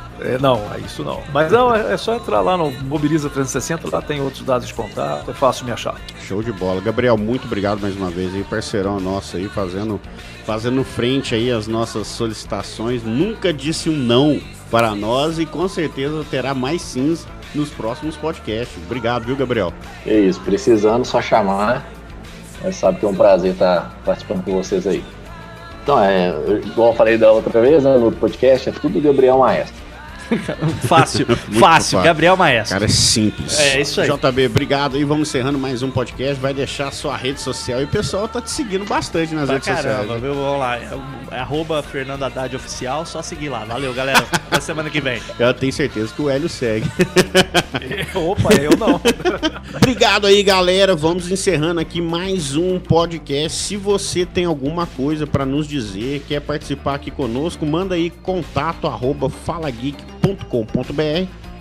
Isso não. Mas não, é só entrar lá no Mobiliza 360, lá tem outros dados de contato, é fácil me achar. Show de bola. Gabriel, muito obrigado mais uma vez aí, parceirão nosso aí, fazendo frente aí às nossas solicitações. Nunca disse um não para nós e com certeza terá mais sims nos próximos podcasts. Obrigado, viu, Gabriel? É isso, precisando, só chamar, né? Mas sabe que é um prazer estar participando com vocês aí. Então, igual eu falei da outra vez, né, no podcast, é tudo Gabriel Maestro. Fácil. Gabriel Maestro. Cara, é simples. É isso aí. JB, obrigado. E vamos encerrando mais um podcast. Vai deixar sua rede social. E o pessoal tá te seguindo bastante nas redes sociais. Viu? Vamos lá. @Fernando Haddad Oficial. Só seguir lá. Valeu, galera. Até semana que vem. Eu tenho certeza que o Hélio segue. Opa, eu não. Obrigado aí, galera. Vamos encerrando aqui mais um podcast. Se você tem alguma coisa pra nos dizer, quer participar aqui conosco, manda aí contato@falageek.com.br.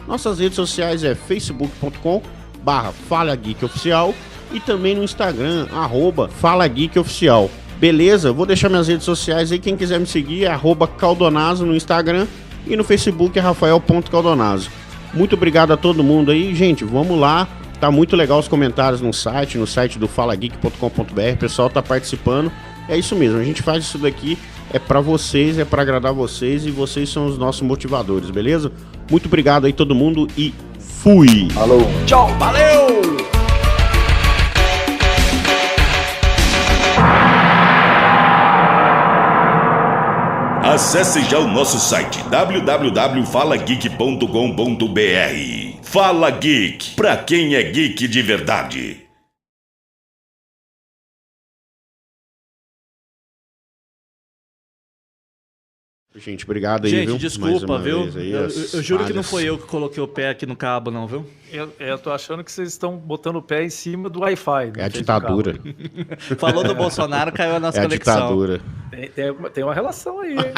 Nossas redes sociais é facebook.com/falageekoficial e também no Instagram @falageekoficial. Beleza? Vou deixar minhas redes sociais aí, quem quiser me seguir é @caldonazo no Instagram e no Facebook é rafael.caldonazo. Muito obrigado a todo mundo aí, gente, vamos lá, tá muito legal os comentários no site do falageek.com.br, o pessoal tá participando, é isso mesmo, a gente faz isso daqui é pra vocês, é pra agradar vocês e vocês são os nossos motivadores, beleza? Muito obrigado aí todo mundo e fui! Falou! Tchau, valeu! Acesse já o nosso site www.falageek.com.br. Fala Geek, pra quem é geek de verdade. Gente, obrigado aí, gente, viu? Desculpa, viu? Aí, eu juro que não foi eu que coloquei o pé aqui no cabo, não, viu? Eu tô achando que vocês estão botando o pé em cima do Wi-Fi. É a ditadura. Falou do Bolsonaro, caiu a nossa conexão. É a ditadura. Tem uma relação aí, hein?